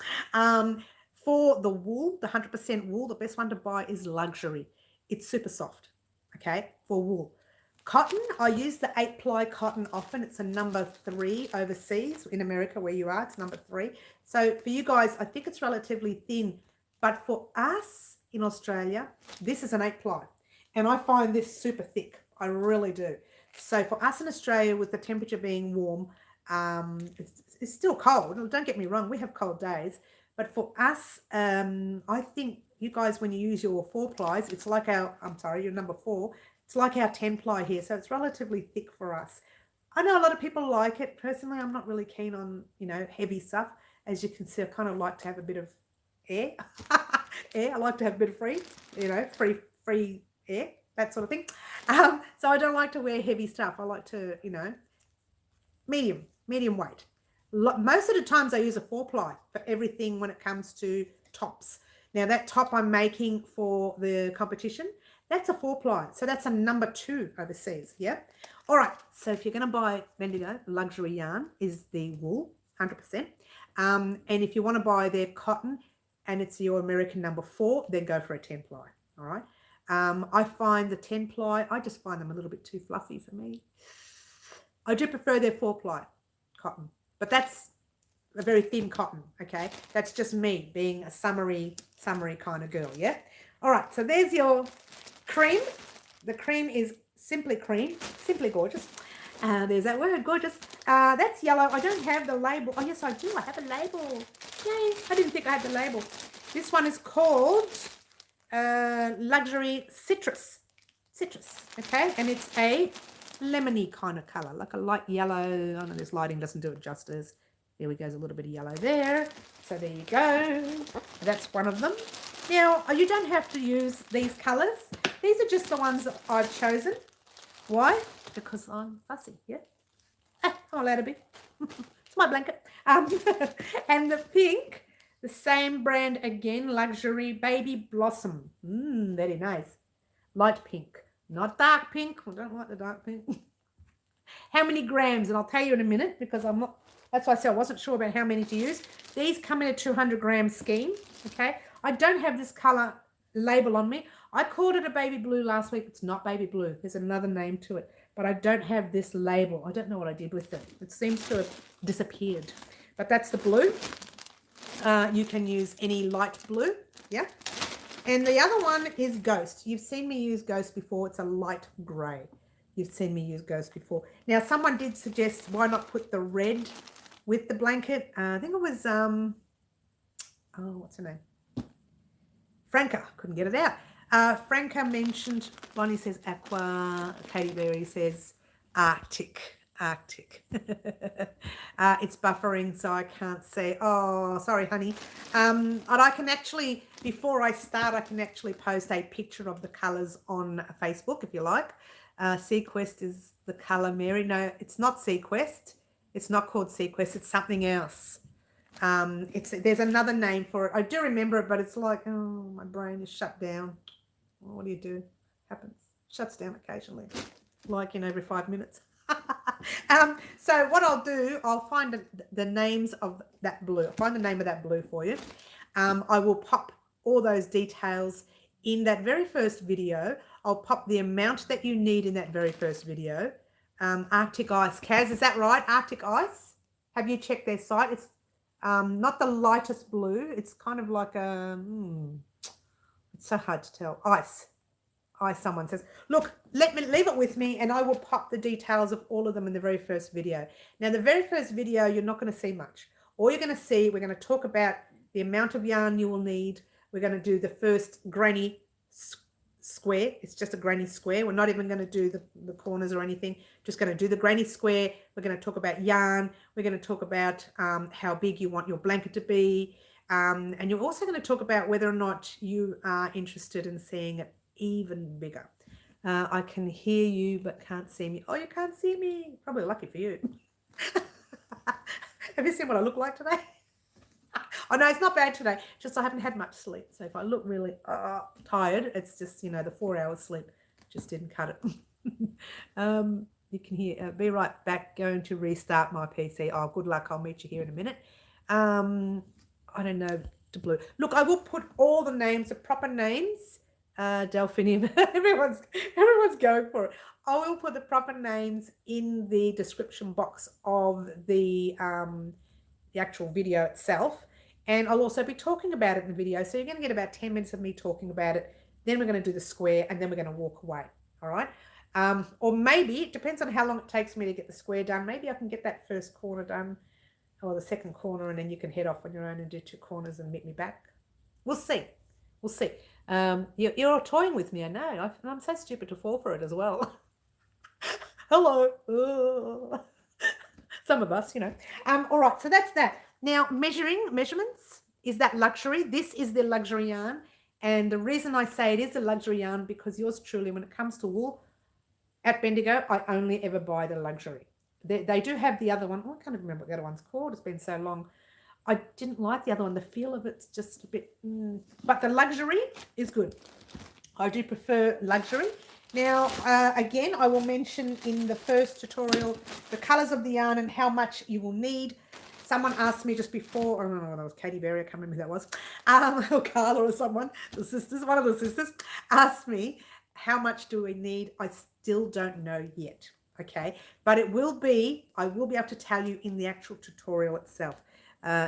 S1: For the wool, the 100% wool, the best one to buy is Luxury. It's super soft, okay, for wool. Cotton, I use the 8 ply cotton often. It's a number 3 overseas in America where you are. It's number 3. So for you guys, I think it's relatively thin. But for us in Australia, this is an 8 ply. And I find this super thick. I really do. So for us in Australia, with the temperature being warm, it's still cold. Don't get me wrong. We have cold days. But for us, I think you guys, when you use your 4 plies, it's like our, your number 4. It's like our 10 ply here. So it's relatively thick for us. I know a lot of people like it. Personally, I'm not really keen on, heavy stuff. As you can see, I kind of like to have a bit of air. I like to have a bit of free air, that sort of thing. So I don't like to wear heavy stuff. I like to, medium weight. Most of the times I use a 4 ply for everything when it comes to tops. Now that top I'm making for the competition, that's a 4 ply. So that's a number 2 overseas. Yeah. All right. So if you're going to buy Bendigo, Luxury yarn is the wool, 100%. And if you want to buy their cotton and it's your American number 4, then go for a 10 ply. All right. I find the 10 ply, I just find them a little bit too fluffy for me. I do prefer their 4 ply cotton, but that's a very thin cotton, okay? That's just me being a summery kind of girl, yeah? All right, so there's your cream. The cream is simply cream, simply gorgeous. There's that word, gorgeous. That's yellow. I don't have the label. Oh, yes, I do. I have a label. Yay, I didn't think I had the label. This one is called Luxury Citrus, okay? And it's a lemony kind of color, like a light yellow. I know this lighting doesn't do it justice. There we go, a little bit of yellow there. So there you go. That's one of them. Now, you don't have to use these colors. These are just the ones that I've chosen. Why? Because I'm fussy, yeah? I'm allowed to be. It's my blanket. And the pink, the same brand again, Luxury Baby Blossom. Very nice. Light pink, not dark pink. I don't like the dark pink. How many grams? And I'll tell you in a minute because I'm not, that's why I said I wasn't sure about how many to use. These come in a 200-gram scheme, okay? I don't have this color label on me. I called it a baby blue last week. It's not baby blue. There's another name to it, but I don't have this label. I don't know what I did with it. It seems to have disappeared, but that's the blue. You can use any light blue, yeah? And the other one is Ghost. You've seen me use Ghost before. It's a light gray. You've seen me use Ghost before. Now, someone did suggest why not put the red with the blanket. I think it was, what's her name? Franca. Couldn't get it out. Franca mentioned, Bonnie says aqua, Katie Berry says Arctic. It's buffering, so I can't say. Oh, sorry, honey. And I can actually, before I start, I can actually post a picture of the colours on Facebook if you like. Sequest is the colour, Mary. No, it's not Sequest. It's not called Sequest. It's something else. There's another name for it. I do remember it, but it's like, oh, my brain is shut down. Well, what do you do? Happens. Shuts down occasionally, like every 5 minutes. So what I'll do, I'll find the names of that blue. I'll find the name of that blue for you. I will pop all those details in that very first video. I'll pop the amount that you need in that very first video. Arctic Ice. Kaz, is that right? Arctic Ice? Have you checked their site? It's not the lightest blue. It's kind of like a, it's so hard to tell. Ice. Someone says, look, leave it with me and I will pop the details of all of them in the very first video. Now, the very first video, you're not going to see much. All you're going to see, we're going to talk about the amount of yarn you will need. We're going to do the first granny square. It's just a granny square. We're not even going to do the corners or anything. Just going to do the granny square. We're going to talk about yarn. We're going to talk about how big you want your blanket to be. And you're also going to talk about whether or not you are interested in seeing it even bigger. I can hear you but can't see me. Oh, you can't see me. Probably lucky for you. Have you seen what I look like today? Oh no, it's not bad today. Just I haven't had much sleep. So if I look really tired, it's just, you know, the 4 hours sleep just didn't cut it. You can hear, be right back, going to restart my PC. Oh, good luck. I'll meet you here in a minute. I don't know, the blue. Look, I will put all the names, the proper names. Delphinium. everyone's going for it. I will put the proper names in the description box of the actual video itself, and I'll also be talking about it in the video. So you're going to get about 10 minutes of me talking about it. Then we're going to do the square, and then we're going to walk away. All right. Or maybe it depends on how long it takes me to get the square done. Maybe I can get that first corner done, or the second corner, and then you can head off on your own and do 2 corners and meet me back. We'll see. We'll see. You're all toying with me, I know. I'm so stupid to fall for it as well. Hello. Some of us, you know. All right, so that's that. Now, measurements, is that luxury? This is the luxury yarn. And the reason I say it is a luxury yarn, because yours truly, when it comes to wool, at Bendigo, I only ever buy the luxury. They do have the other one. Oh, I can't even remember what the other one's called. It's been so long. I didn't like the other one. The feel of it's just a bit, but the luxury is good. I do prefer luxury. Now, again, I will mention in the first tutorial the colours of the yarn and how much you will need. Someone asked me just before, I don't know, that was Katie Berry, I can't remember who that was, or Carla or someone, one of the sisters, asked me, how much do we need? I still don't know yet, okay? But it will be, I will be able to tell you in the actual tutorial itself.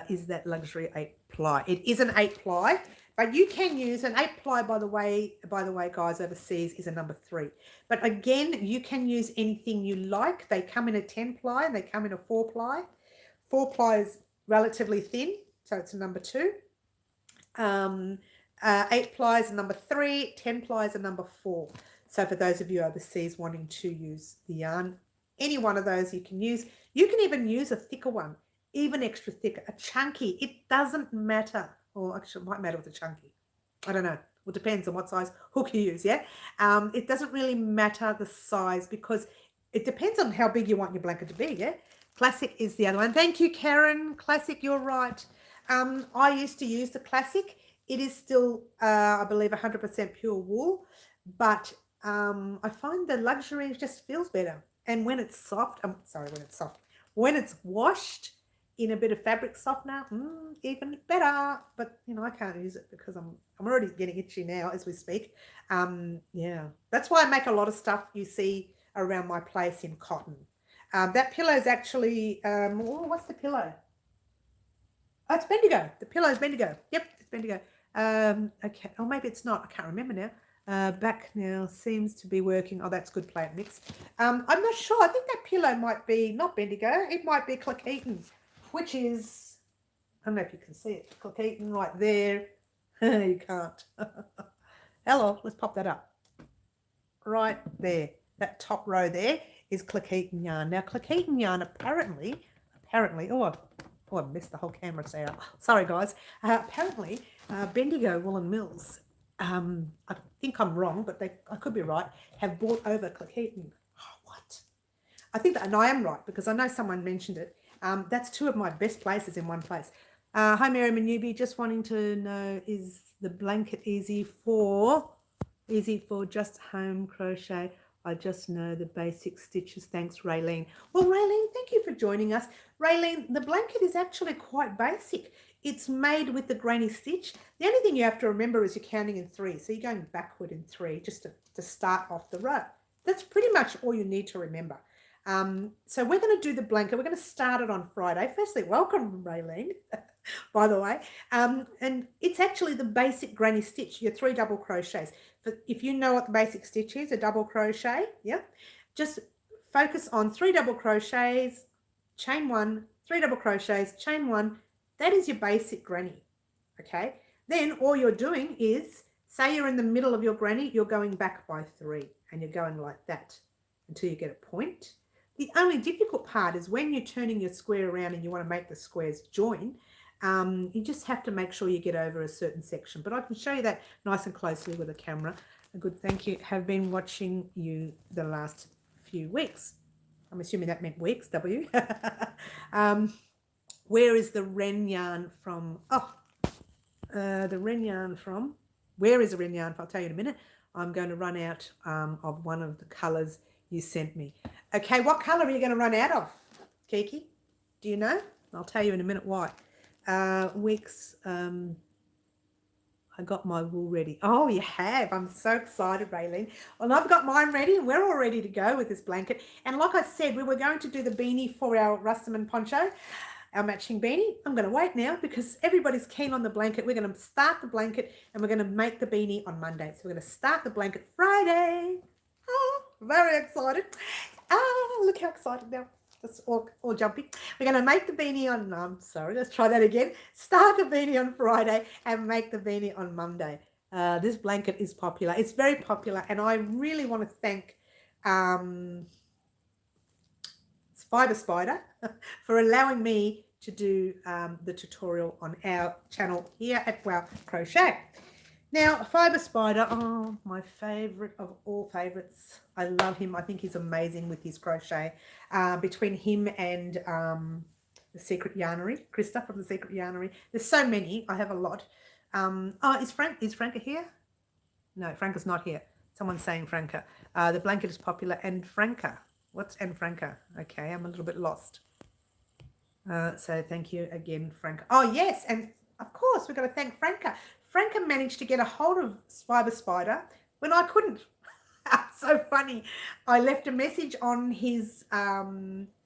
S1: Is that luxury 8-ply. It is an 8-ply, but you can use an 8-ply, by the way, guys, overseas is a number 3. But again, you can use anything you like. They come in a 10-ply and they come in a 4-ply. 4-ply is relatively thin, so it's a number 2. 8-ply is a number 3. 10-ply is a number 4. So for those of you overseas wanting to use the yarn, any one of those you can use. You can even use a thicker one. Even extra thick, a chunky, it doesn't matter. Or actually, it might matter with a chunky. I don't know. It depends on what size hook you use, yeah? It doesn't really matter the size, because it depends on how big you want your blanket to be, yeah? Classic is the other one. Thank you, Karen. Classic, you're right. I used to use the classic. It is still, I believe, 100% pure wool. But I find the luxury just feels better. And when it's soft, when it's washed in a bit of fabric softener, even better. But you know, I can't use it because I'm already getting itchy now as we speak. Yeah, that's why I make a lot of stuff you see around my place in cotton. That pillow is actually what's the pillow? Oh, it's Bendigo. The pillow is Bendigo. Yep, it's Bendigo. Okay, or maybe it's not. I can't remember now. Back now seems to be working. Oh, that's good plant mix. I'm not sure. I think that pillow might be not Bendigo. It might be Cleckheaton, which is, I don't know if you can see it. Cleckheaton right there. You can't. Hello, let's pop that up. Right there. That top row there is Cleckheaton yarn. Now, Cleckheaton yarn apparently, oh, I missed the whole camera setup. Sorry, guys. Apparently, Bendigo Woolen Mills, I think I'm wrong, but I could be right, have bought over Cleckheaton. Oh, what? I think that, and I am right, because I know someone mentioned it. That's 2 of my best places in one place. Hi, Mary Manubi. Just wanting to know, is the blanket easy for just home crochet? I just know the basic stitches. Thanks, Raylene. Well, Raylene, thank you for joining us. Raylene, the blanket is actually quite basic. It's made with the granny stitch. The only thing you have to remember is you're counting in three. So you're going backward in three just to start off the row. That's pretty much all you need to remember. So we're going to do the blanket. We're going to start it on Friday. Firstly, welcome, Raylene, by the way. And it's actually the basic granny stitch, your 3 double crochets. If you know what the basic stitch is, a double crochet, yeah, just focus on 3 double crochets, chain 1, 3 double crochets, chain 1. That is your basic granny, okay? Then all you're doing is, say you're in the middle of your granny, you're going back by 3, and you're going like that until you get a point. The only difficult part is when you're turning your square around and you want to make the squares join, you just have to make sure you get over a certain section. But I can show you that nice and closely with a camera. A good thank you. Have been watching you the last few weeks. I'm assuming that meant weeks, W. Where is the Wren yarn from? Oh, the Wren yarn from. Where is the Wren yarn from? I'll tell you in a minute. I'm going to run out of one of the colours you sent me. Okay, what colour are you going to run out of, Kiki? Do you know? I'll tell you in a minute why. Weeks, I got my wool ready. Oh, you have. I'm so excited, Raylene. Well, I've got mine ready. We're all ready to go with this blanket. And like I said, we were going to do the beanie for our Rusterman poncho, our matching beanie. I'm going to wait now because everybody's keen on the blanket. We're going to start the blanket and we're going to make the beanie on Monday. So we're going to start the blanket Friday. Oh, very excited. Oh, look how excited now. That's all jumpy. We're going to make the beanie on, sorry, let's try that again. Start the beanie on Friday and make the beanie on Monday. This blanket is popular. It's very popular. And I really want to thank Fiber Spider for allowing me to do the tutorial on our channel here at Wow Crochet. Now, Fiber Spider, oh, my favourite of all favourites. I love him. I think he's amazing with his crochet. Between him and the Secret Yarnery, Krista from the Secret Yarnery. There's so many. I have a lot. Oh, is Franca here? No, Franca's not here. Someone's saying Franca. The blanket is popular. And Franca. What's and Franca? Okay, I'm a little bit lost. So thank you again, Franca. Oh, yes. And of course, we've got to thank Franca. Franca managed to get a hold of Fiber Spider when I couldn't. So funny. I left a message on his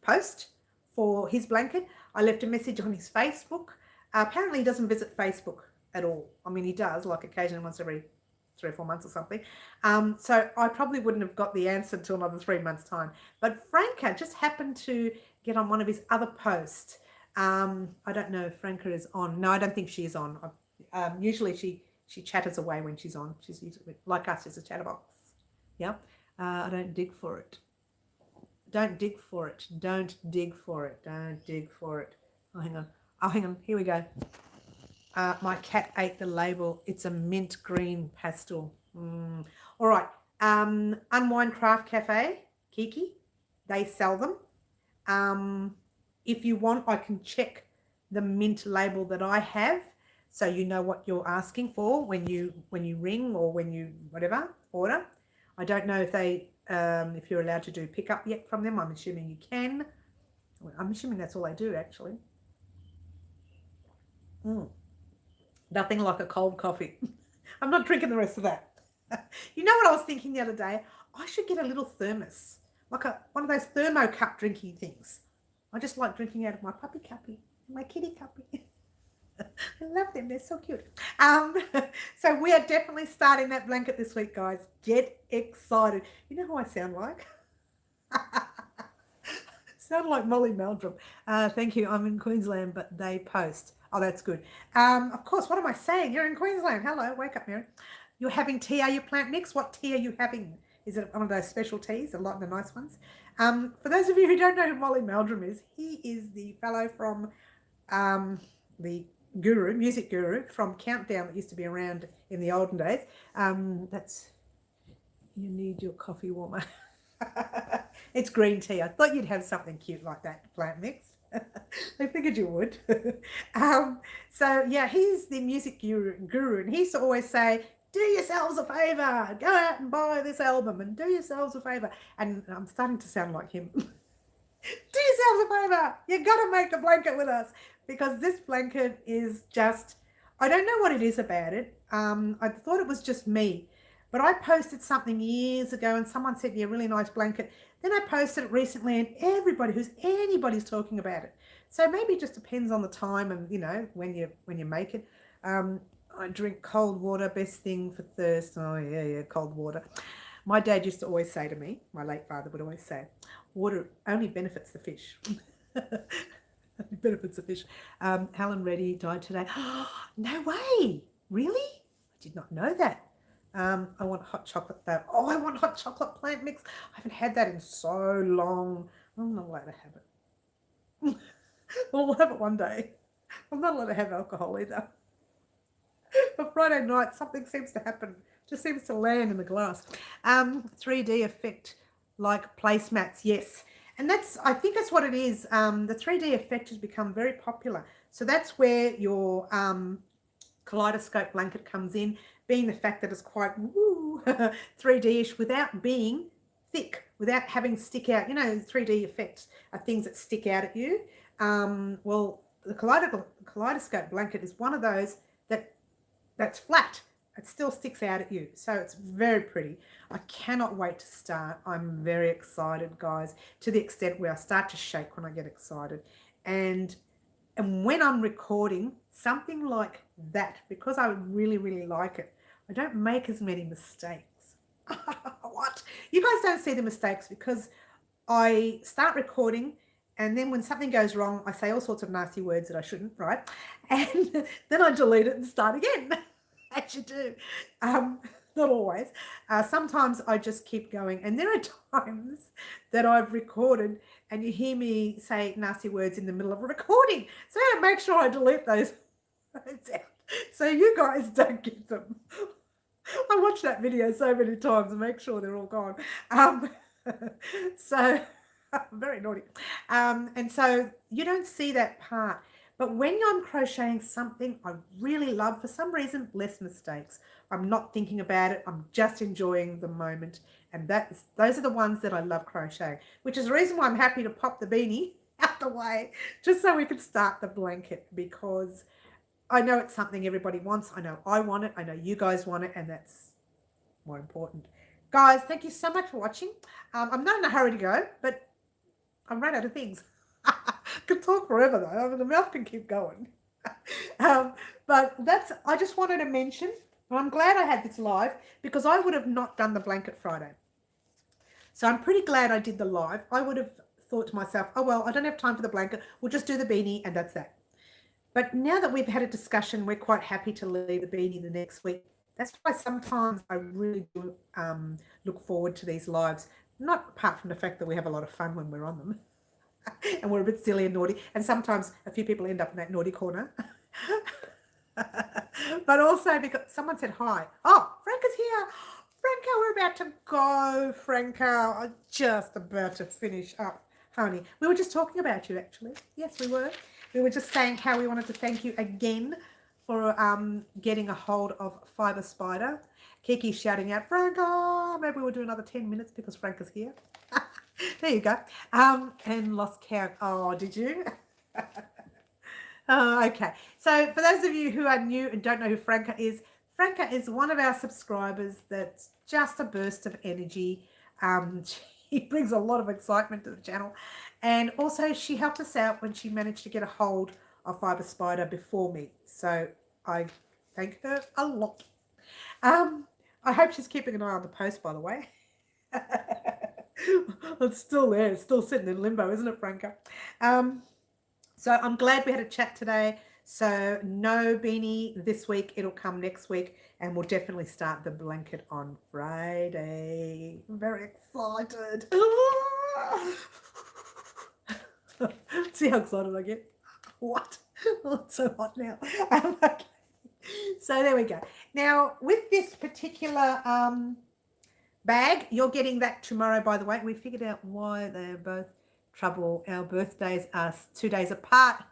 S1: post for his blanket. I left a message on his Facebook. Apparently, he doesn't visit Facebook at all. I mean, he does, like occasionally once every 3 or 4 months or something. So I probably wouldn't have got the answer until another 3 months' time. But Franca just happened to get on one of his other posts. I don't know if Franca is on. No, I don't think she is on. Usually she chatters away when she's on. She's usually, like us, she's a chatterbox. Yeah. I don't dig for it. Don't dig for it. Don't dig for it. Don't dig for it. Oh, hang on. Oh, hang on. Here we go. My cat ate the label. It's a mint green pastel. All right. Unwind Craft Cafe, Kiki. They sell them. If you want, I can check the mint label that I have, so you know what you're asking for when you ring or when you whatever order. I don't know if they if you're allowed to do pickup yet from them. I'm assuming you can. I'm assuming that's all they do actually. Nothing like a cold coffee. I'm not drinking the rest of that. You know what I was thinking the other day? I should get a little thermos, like one of those thermo cup drinking things. I just like drinking out of my puppy cuppy, my kitty cuppy. I love them. They're so cute. So we are definitely starting that blanket this week, guys. Get excited. You know who I sound like? Sound like Molly Meldrum. Thank you. I'm in Queensland, but they post. Oh, that's good. Of course, what am I saying? You're in Queensland. Hello. Wake up, Mary. You're having tea, are you, plant mix? What tea are you having? Is it one of those special teas, a lot of the nice ones? For those of you who don't know who Molly Meldrum is, he is the fellow from the guru, music guru from Countdown that used to be around in the olden days. That's, you need your coffee warmer. It's green tea. I thought you'd have something cute like that, plant mix. I figured you would. So yeah, he's the music guru, and he used to always say, do yourselves a favor, go out and buy this album and do yourselves a favor. And I'm starting to sound like him. Do yourselves a favor, you got to make the blanket with us, because this blanket is just, I don't know what it is about it. I thought it was just me, but I posted something years ago and someone sent me a really nice blanket. Then I posted it recently and anybody's talking about it. So maybe it just depends on the time and, you know, when you make it. I drink cold water, best thing for thirst. Oh yeah, cold water. My dad used to always say to me, my late father would always say, water only benefits the fish. Benefits the fish. Helen Reddy died today. No way. Really? I did not know that. I want hot chocolate though. Oh, I want hot chocolate plant mix. I haven't had that in so long. I'm not allowed to have it. Well, we'll have it one day. I'm not allowed to have alcohol either. But Friday night, something seems to happen. Just seems to land in the glass. 3D effect like placemats, yes. And I think that's what it is. The 3D effect has become very popular. So that's where your kaleidoscope blanket comes in, being the fact that it's quite 3D-ish without being thick, without having stick out. You know, 3D effects are things that stick out at you. Well, the kaleidoscope blanket is one of those that's flat. It still sticks out at you. So it's very pretty. I cannot wait to start. I'm very excited, guys, to the extent where I start to shake when I get excited. And when I'm recording something like that, because I really, really like it, I don't make as many mistakes. What? You guys don't see the mistakes because I start recording and then when something goes wrong, I say all sorts of nasty words that I shouldn't, right? And then I delete it and start again, as you do. Not always. Sometimes I just keep going. And there are times that I've recorded and you hear me say nasty words in the middle of a recording. So I gotta make sure I delete those words out so you guys don't get them. I watch that video so many times and make sure they're all gone. So very naughty. And so you don't see that part. But when I'm crocheting something I really love, for some reason, less mistakes. I'm not thinking about it. I'm just enjoying the moment. And those are the ones that I love crocheting, which is the reason why I'm happy to pop the beanie out the way, just so we can start the blanket, because I know it's something everybody wants. I know I want it. I know you guys want it. And that's more important. Guys, thank you so much for watching. I'm not in a hurry to go, but I've run out of things. I could talk forever though. I mean, the mouth can keep going. But I just wanted to mention, and I'm glad I had this live because I would have not done the blanket Friday. So I'm pretty glad I did the live. I would have thought to myself, oh, well, I don't have time for the blanket. We'll just do the beanie and that's that. But now that we've had a discussion, we're quite happy to leave the beanie the next week. That's why sometimes I really do look forward to these lives, not apart from the fact that we have a lot of fun when we're on them. And we're a bit silly and naughty. And sometimes a few people end up in that naughty corner. But also because someone said hi. Oh, Franca's here. Franca, we're about to go. Franca, I'm just about to finish up, honey. We were just talking about you, actually. Yes, we were. We were just saying how we wanted to thank you again for getting a hold of Fiber Spider. Kiki's shouting out, Franca. Maybe we'll do another 10 minutes because Franca's here. There you go. And lost count. Oh, did you? Oh, okay. So for those of you who are new and don't know who Franca is one of our subscribers that's just a burst of energy. She brings a lot of excitement to the channel. And also she helped us out when she managed to get a hold of Fiber Spider before me. So I thank her a lot. I hope she's keeping an eye on the post, by the way. It's still there. It's still sitting in limbo, isn't it, Franca? So I'm glad we had a chat today. So no beanie this week. It'll come next week. And we'll definitely start the blanket on Friday. I'm very excited. See how excited I get? What? Oh, it's so hot now. Okay. So there we go. Now, with this particular bag, you're getting that tomorrow, by the way. We figured out why they're both trouble. Our birthdays are 2 days apart.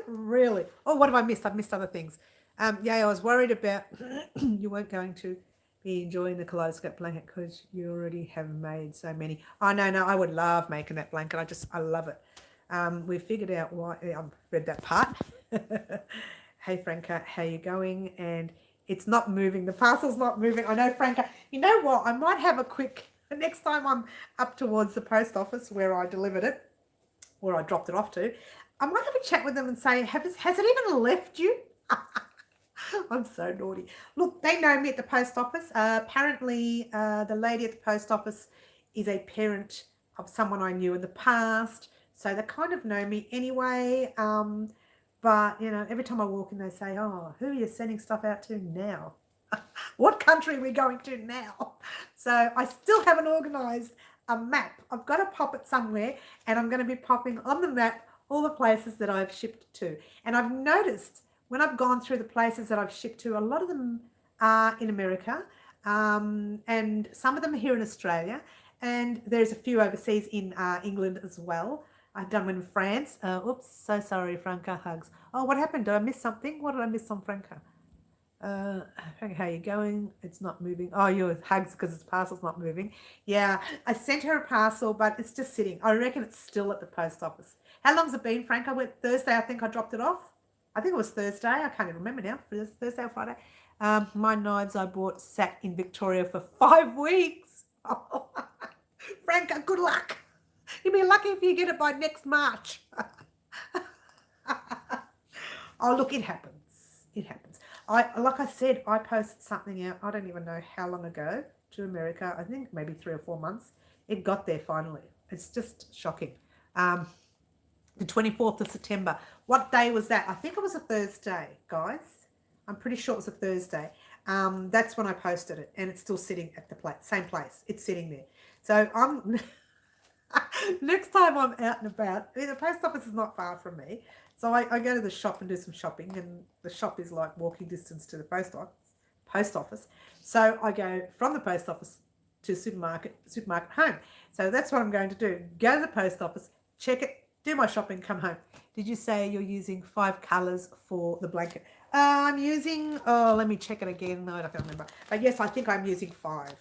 S1: Really? Oh, what have I missed? I've missed other things. Yeah, I was worried about you weren't going to be enjoying the kaleidoscope blanket because you already have made so many. Oh, no, I would love making that blanket. I love it. We figured out why. I've read that part. Hey, Franca, how you going? And it's not moving. The parcel's not moving. I know, Franca. You know what? I might have a quick, next time I'm up towards the post office where I delivered it, where I dropped it off to, I might have a chat with them and say, has it even left you? I'm so naughty. Look, they know me at the post office. Apparently, the lady at the post office is a parent of someone I knew in the past. So they kind of know me anyway. But, you know, every time I walk in, they say, oh, who are you sending stuff out to now? What country are we going to now? So I still haven't organised a map. I've got to pop it somewhere, and I'm going to be popping on the map all the places that I've shipped to. And I've noticed when I've gone through the places that I've shipped to, a lot of them are in America, and some of them are here in Australia, and there's a few overseas in England as well. I've done one in France. Oops, so sorry, Franca. Hugs. Oh, what happened? Did I miss something? What did I miss on Franca? Franca, how you going? It's not moving. Oh, your hugs because its parcel's not moving. Yeah, I sent her a parcel, but it's just sitting. I reckon it's still at the post office. How long's it been, Franca? Thursday, I think I dropped it off. I think it was Thursday. I can't even remember now. Thursday or Friday. My knives I bought sat in Victoria for 5 weeks. Oh, Franca, good luck. You'll be lucky if you get it by next March. Oh, look, it happens. It happens. Like I said, I posted something out, I don't even know how long ago, to America. I think maybe 3 or 4 months. It got there finally. It's just shocking. The 24th of September. What day was that? I think it was a Thursday, guys. I'm pretty sure it was a Thursday. That's when I posted it, and it's still sitting at the same place. It's sitting there. So I'm next time I'm out and about, the post office is not far from me. So I go to the shop and do some shopping, and the shop is like walking distance to the post office. So I go from the post office to supermarket home. So that's what I'm going to do. Go to the post office, check it, do my shopping, come home. Did you say you're using 5 colours for the blanket? I'm using, oh, let me check it again. No, I don't remember. But yes, I think I'm using 5.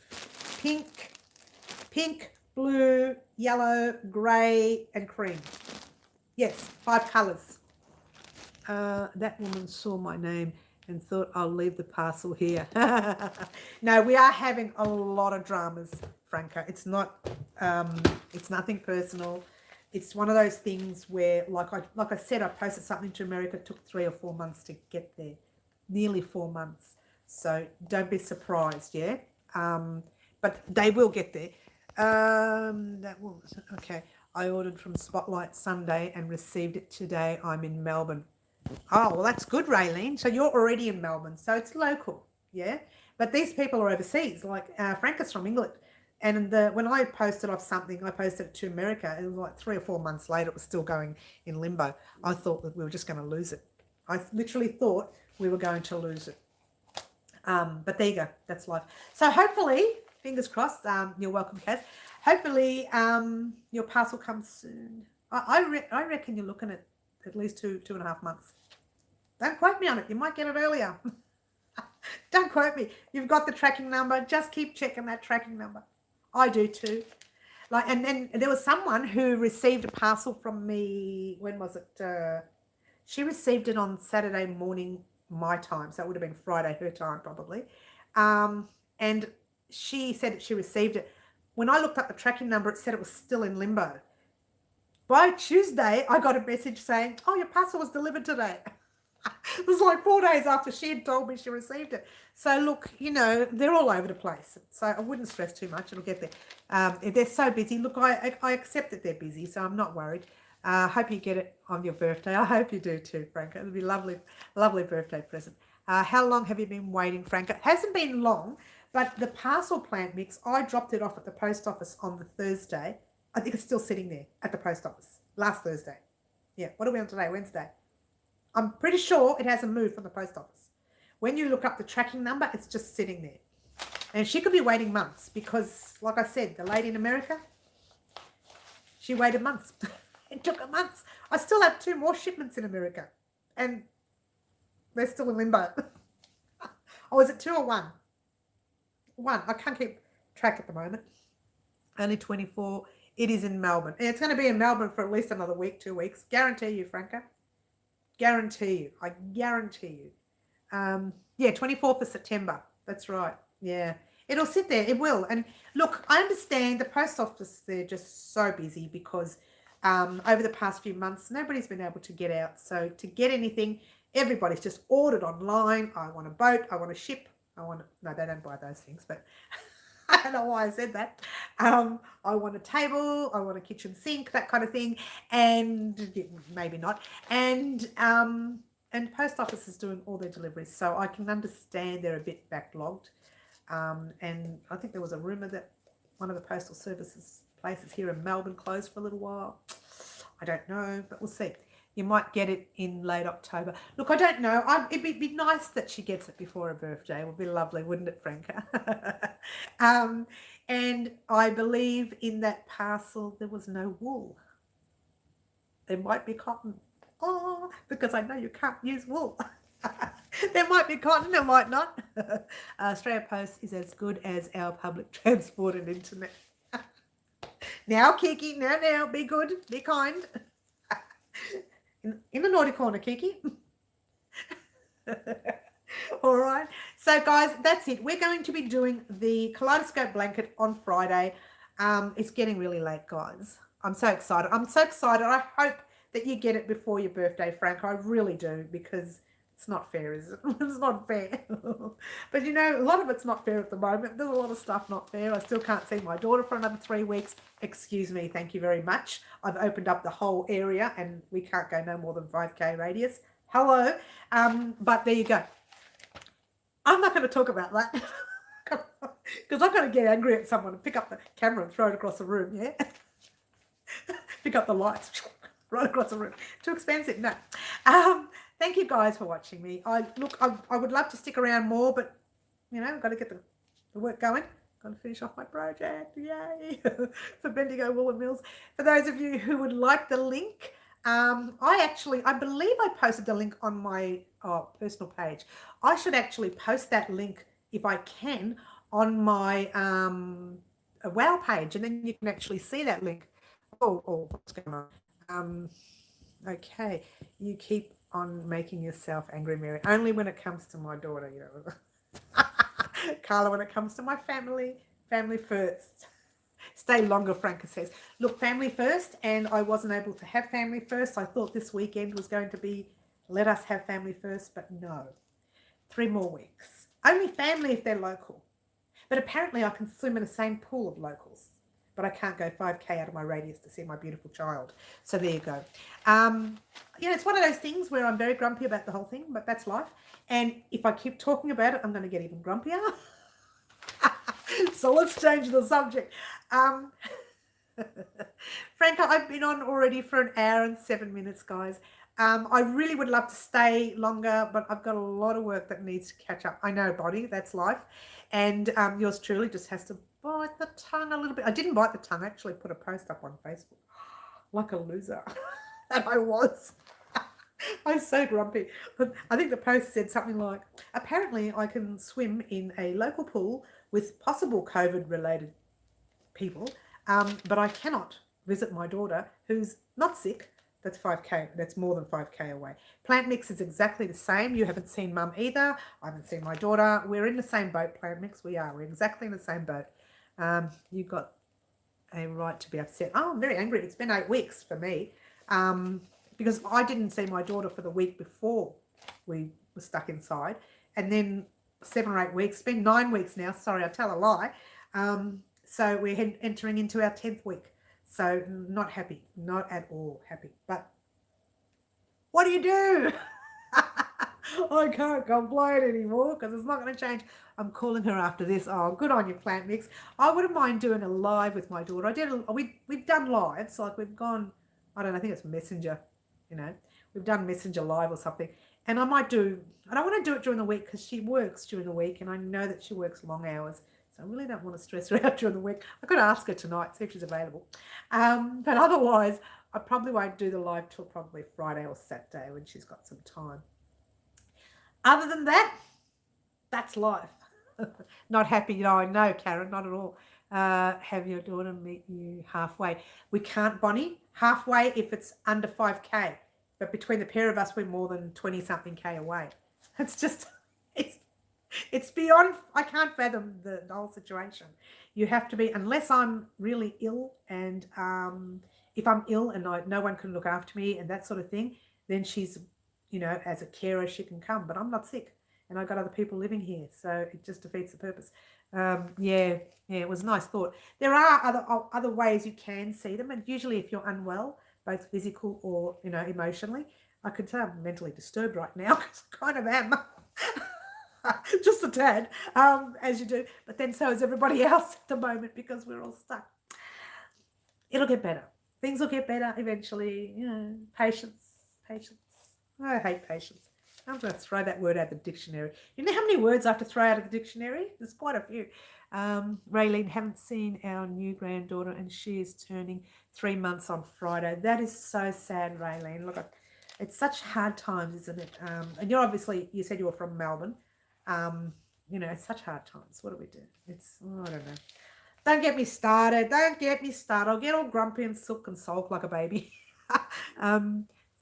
S1: Pink, blue, yellow, grey, and cream. Yes, 5 colours. That woman saw my name and thought I'll leave the parcel here. No, we are having a lot of dramas, Franca. It's not, it's nothing personal. It's one of those things where, like I said, I posted something to America. It took 3 or 4 months to get there, nearly 4 months. So don't be surprised, yeah. But they will get there. That was okay. I ordered from Spotlight Sunday and received it today. I'm in Melbourne. Oh, well, that's good, Raylene. So you're already in Melbourne, so it's local, yeah. But these people are overseas. Like Franca's from England. And when I posted off something, I posted it to America. It was like 3 or 4 months later, it was still going in limbo. I thought that we were just going to lose it. I literally thought we were going to lose it. But there you go. That's life. So hopefully, fingers crossed, you're welcome, Kaz. Hopefully, your parcel comes soon. I reckon you're looking at least 2.5 months. Don't quote me on it. You might get it earlier. Don't quote me. You've got the tracking number. Just keep checking that tracking number. I do too. Like, and then there was someone who received a parcel from me. When was it? She received it on Saturday morning, my time. So it would have been Friday, her time probably. And she said that she received it. When I looked up the tracking number, it said it was still in limbo. By Tuesday, I got a message saying, oh, your parcel was delivered today. It was like 4 days after she had told me she received it. So look, you know, they're all over the place. So I wouldn't stress too much. It'll get there. They're so busy. Look, I accept that they're busy, so I'm not worried. Hope you get it on your birthday. I hope you do too, Franca. It'll be lovely, lovely birthday present. How long have you been waiting, Franca? It hasn't been long, but the parcel plant mix, I dropped it off at the post office on the Thursday. I think it's still sitting there at the post office. Last Thursday. Yeah, what are we on today? Wednesday. I'm pretty sure it hasn't moved from the post office. When you look up the tracking number, it's just sitting there. And she could be waiting months because, like I said, the lady in America, she waited months. It took her months. I still have 2 more shipments in America. And They're still in limbo. Oh, is it 2 or 1? 1. I can't keep track at the moment. Only 24. It is in Melbourne. It's going to be in Melbourne for at least another week, 2 weeks. Guarantee you, Franca. Guarantee you. I guarantee you. Yeah, 24th of September. That's right. Yeah. It'll sit there. It will. And look, I understand the post office, they're just so busy because over the past few months, nobody's been able to get out. So to get anything, everybody's just ordered online. I want a boat. I want a ship. No, they don't buy those things, but I don't know why I said that. I want a table. I want a kitchen sink, that kind of thing. And maybe not. And post office is doing all their deliveries. So I can understand they're a bit backlogged. And I think there was a rumour that one of the postal services places here in Melbourne closed for a little while. I don't know, but we'll see. You might get it in late October. Look, I don't know. It'd be nice that she gets it before her birthday. It would be lovely, wouldn't it, Franca? And I believe in that parcel there was no wool. There might be cotton. Oh, because I know you can't use wool. There might be cotton, there might not. Australia Post is as good as our public transport and internet. Now, Kiki, now, be good, be kind. In the naughty corner, Kiki. All right. So, guys, that's it. We're going to be doing the kaleidoscope blanket on Friday. It's getting really late, guys. I'm so excited. I hope that you get it before your birthday, Frank. I really do, because it's not fair, is it? It's not fair. But, you know, a lot of it's not fair at the moment. There's a lot of stuff not fair. I still can't see my daughter for another 3 weeks. Excuse me. Thank you very much. I've opened up the whole area and we can't go no more than 5K radius. Hello. But there you go. I'm not going to talk about that because I'm going to get angry at someone and pick up the camera and throw it across the room, yeah? Pick up the lights right across the room. Too expensive? No. Thank you guys for watching me. I would love to stick around more, but, you know, I've got to get the work going. Got to finish off my project. Yay. For Bendigo Woolen Mills. For those of you who would like the link, I believe I posted the link on my personal page. I should actually post that link, if I can, on my WOW page, and then you can actually see that link. Oh, what's going on? Okay, you keep on making yourself angry, Mary. Only when it comes to my daughter, you know. Carla, when it comes to my family first. Stay longer, Franca says. Look, family first, and I wasn't able to have family first. I thought this weekend was going to be let us have family first, but no. 3 more weeks. Only family if they're local. But apparently I can swim in the same pool of locals. But I can't go 5K out of my radius to see my beautiful child. So there you go. You know, it's one of those things where I'm very grumpy about the whole thing, but that's life. And if I keep talking about it, I'm going to get even grumpier. So let's change the subject. Franca, I've been on already for 1 hour and 7 minutes, guys. I really would love to stay longer, but I've got a lot of work that needs to catch up. I know, body, that's life. And yours truly just has to bite the tongue a little bit. I didn't bite the tongue. I actually put a post up on Facebook. Like a loser. And I was. I'm so grumpy. I think the post said something like, apparently I can swim in a local pool with possible COVID-related people, but I cannot visit my daughter who's not sick. That's 5K. That's more than 5K away. Plant Mix is exactly the same. You haven't seen Mum either. I haven't seen my daughter. We're in the same boat, Plant Mix. We are. We're exactly in the same boat. You've got a right to be upset. Oh, I'm very angry. It's been 8 weeks for me because I didn't see my daughter for the week before we were stuck inside. And then 7 or 8 weeks. It's been 9 weeks now. Sorry, I tell a lie. So we're entering into our 10th week. So not happy, not at all happy. But what do you do? I can't complain anymore because it's not going to change. I'm calling her after this. Oh, good on you, Plant Mix. I wouldn't mind doing a live with my daughter. We've done lives, like we've gone, I don't know, I think it's Messenger, you know. We've done Messenger Live or something. And I don't want to do it during the week because she works during the week and I know that she works long hours. So I really don't want to stress her out during the week. I could ask her tonight, see if she's available. But otherwise, I probably won't do the live till probably Friday or Saturday when she's got some time. Other than that, that's life. Not happy, no, Karen, not at all. Have your daughter meet you halfway. We can't, Bonnie, halfway if it's under 5K. But between the pair of us, we're more than 20-something K away. It's just, it's beyond, I can't fathom the whole situation. You have to be, unless I'm really ill and if I'm ill and no one can look after me and that sort of thing, then she's, as a carer, she can come. But I'm not sick and I've got other people living here. So it just defeats the purpose. Yeah, it was a nice thought. There are other ways you can see them. And usually if you're unwell, both physical or, emotionally, I could say I'm mentally disturbed right now because I kind of am. Just a tad, as you do. But then so is everybody else at the moment because we're all stuck. It'll get better. Things will get better eventually. Patience. I hate patience. I'm going to throw that word out of the dictionary. You know how many words I have to throw out of the dictionary? There's quite a few. Raylene, haven't seen our new granddaughter and she is turning 3 months on Friday. That is so sad, Raylene. Look, it's such hard times, isn't it? And you said you were from Melbourne. It's such hard times. What do we do? I don't know. Don't get me started. I'll get all grumpy and silk and sulk like a baby.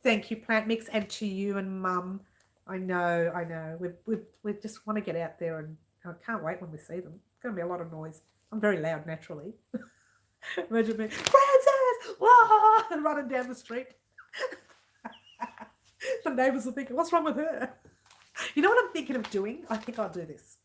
S1: Thank you, Plant Mix, and to you and Mum. I know. We just want to get out there, and I can't wait when we see them. It's going to be a lot of noise. I'm very loud naturally. Imagine me, Frances, wah, and running down the street. The neighbours will think, what's wrong with her? You know what I'm thinking of doing? I think I'll do this.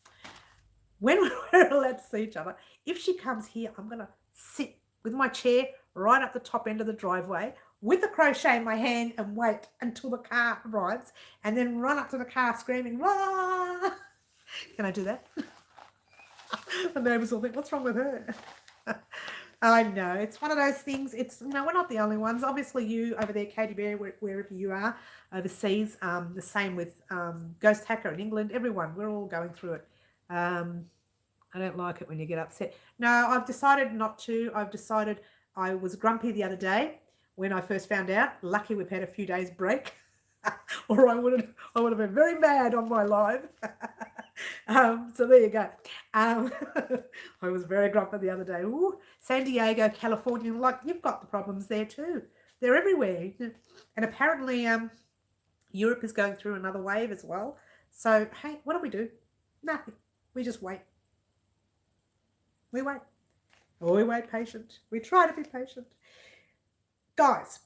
S1: When we're allowed to see each other, if she comes here, I'm going to sit with my chair right up the top end of the driveway with the crochet in my hand and wait until the car arrives and then run up to the car screaming, wah! Can I do that? The neighbours will think, what's wrong with her? I know. It's one of those things. We're not the only ones. Obviously, you over there, Katie Bear, wherever you are, overseas, the same with Ghost Hacker in England, everyone. We're all going through it. I don't like it when you get upset. No, I've decided not to. I was grumpy the other day when I first found out. Lucky we've had a few days break, or I would have been very mad on my live. So there you go. I was very grumpy the other day. Ooh, San Diego, California, you've got the problems there too. They're everywhere. And apparently Europe is going through another wave as well. So, hey, what do? Nothing. We just wait. We wait. We wait patient. We try to be patient. Guys,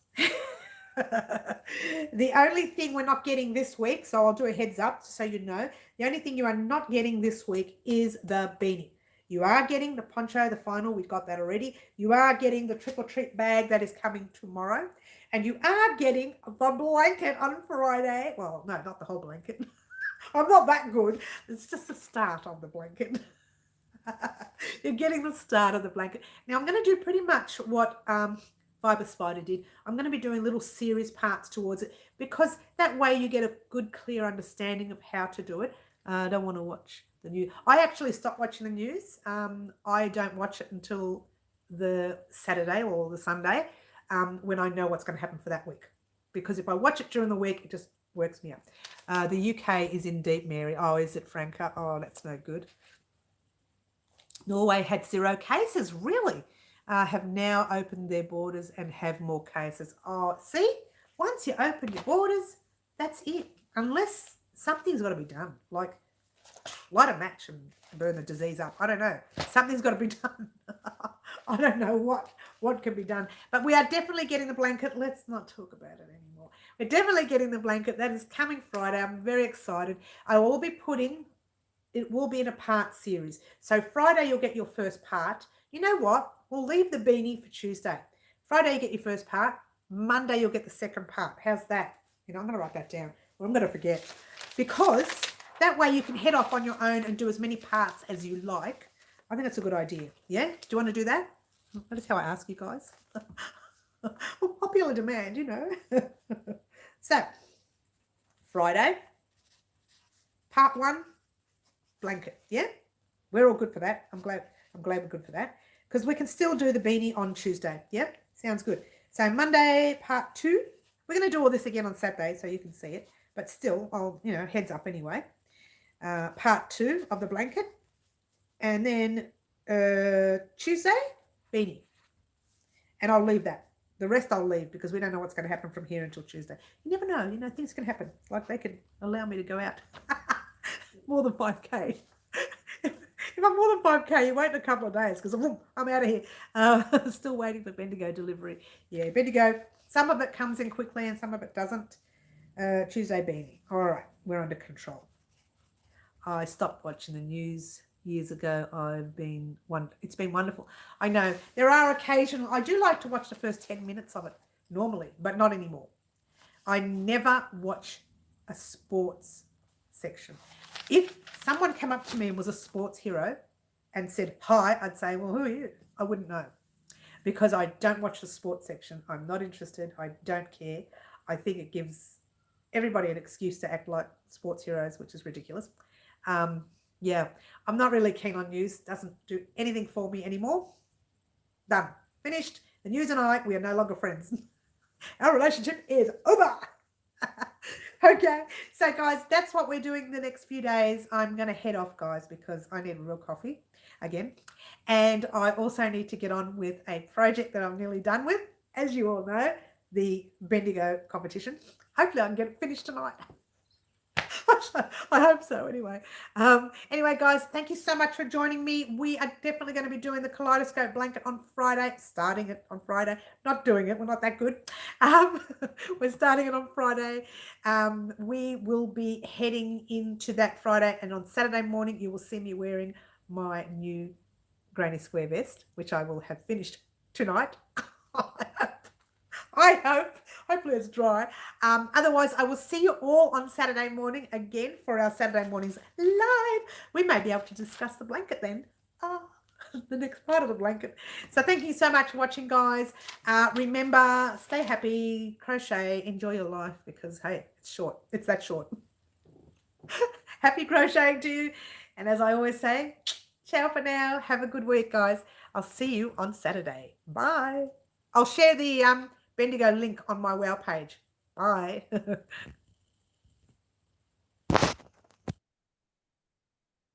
S1: the only thing we're not getting this week, so I'll do a heads up so you know, the only thing you are not getting this week is the beanie. You are getting the poncho, the final, we've got that already. You are getting the trick or treat bag that is coming tomorrow. And you are getting the blanket on Friday. Well, no, not the whole blanket. I'm not that good. It's just the start of the blanket. You're getting the start of the blanket. Now, I'm going to do pretty much what Fiber Spider did. I'm going to be doing little series parts towards it because that way you get a good, clear understanding of how to do it. I don't want to watch the news. I actually stopped watching the news. I don't watch it until the Saturday or the Sunday when I know what's going to happen for that week. Because if I watch it during the week, it just works me up. The UK is in deep, Mary. Oh, is it, Franca? Oh, that's no good. Norway had 0 cases, really. Have now opened their borders and have more cases. Oh, see? Once you open your borders, that's it. Unless something's got to be done. Like light a match and burn the disease up. I don't know. Something's got to be done. I don't know what can be done. But we are definitely getting the blanket. Let's not talk about it anymore. We're definitely getting the blanket. That is coming Friday. I'm very excited. I will be it will be in a part series. So Friday, you'll get your first part. You know what? We'll leave the beanie for Tuesday. Friday, you get your first part. Monday, you'll get the second part. How's that? I'm going to write that down. Or I'm going to forget. Because that way you can head off on your own and do as many parts as you like. I think that's a good idea. Yeah? Do you want to do that? That is how I ask you guys. Well, popular demand, So, Friday, part 1, blanket. Yeah? We're all good for that. I'm glad we're good for that. Because we can still do the beanie on Tuesday. Yep, sounds good. So Monday, part 2. We're going to do all this again on Saturday so you can see it. but still, I'll, heads up anyway. Part 2 of the blanket. And then Tuesday, beanie. And I'll leave that. The rest I'll leave because we don't know what's going to happen from here until Tuesday. You never know. Things can happen. Like they could allow me to go out more than 5K. If I'm more than 5K, you wait in a couple of days because I'm out of here. Still waiting for Bendigo delivery. Yeah, Bendigo, some of it comes in quickly and some of it doesn't. Tuesday beanie. All right, we're under control. I stopped watching the news years ago. It's been wonderful. I know there are occasional, I do like to watch the first 10 minutes of it normally, but not anymore. I never watch a sports section. If someone came up to me and was a sports hero and said hi, I'd say, well, who are you? I wouldn't know because I don't watch the sports section. I'm not interested. I don't care. I think it gives everybody an excuse to act like sports heroes, which is ridiculous. Yeah, I'm not really keen on news. Doesn't do anything for me anymore. Done. Finished. The news and I, we are no longer friends. Our relationship is over. Okay, so guys, that's what we're doing the next few days. I'm going to head off, guys, because I need a real coffee again. And I also need to get on with a project that I'm nearly done with. As you all know, the Bendigo competition. Hopefully I can get it finished tonight. I hope so anyway. Anyway, guys, thank you so much for joining me. We are definitely going to be doing the kaleidoscope blanket on Friday, starting it on Friday. Not doing it. We're not that good. We're starting it on Friday. We will be heading into that Friday, and on Saturday morning, you will see me wearing my new granny square vest, which I will have finished tonight. I hope. Hopefully it's dry. Otherwise, I will see you all on Saturday morning again for our Saturday mornings live. We may be able to discuss the blanket then. The next part of the blanket. So thank you so much for watching, guys. Remember, stay happy, crochet, enjoy your life because, hey, it's short. It's that short. Happy crocheting to you. And as I always say, ciao for now. Have a good week, guys. I'll see you on Saturday. Bye. I'll share the Bendigo link on my WOW page. Bye.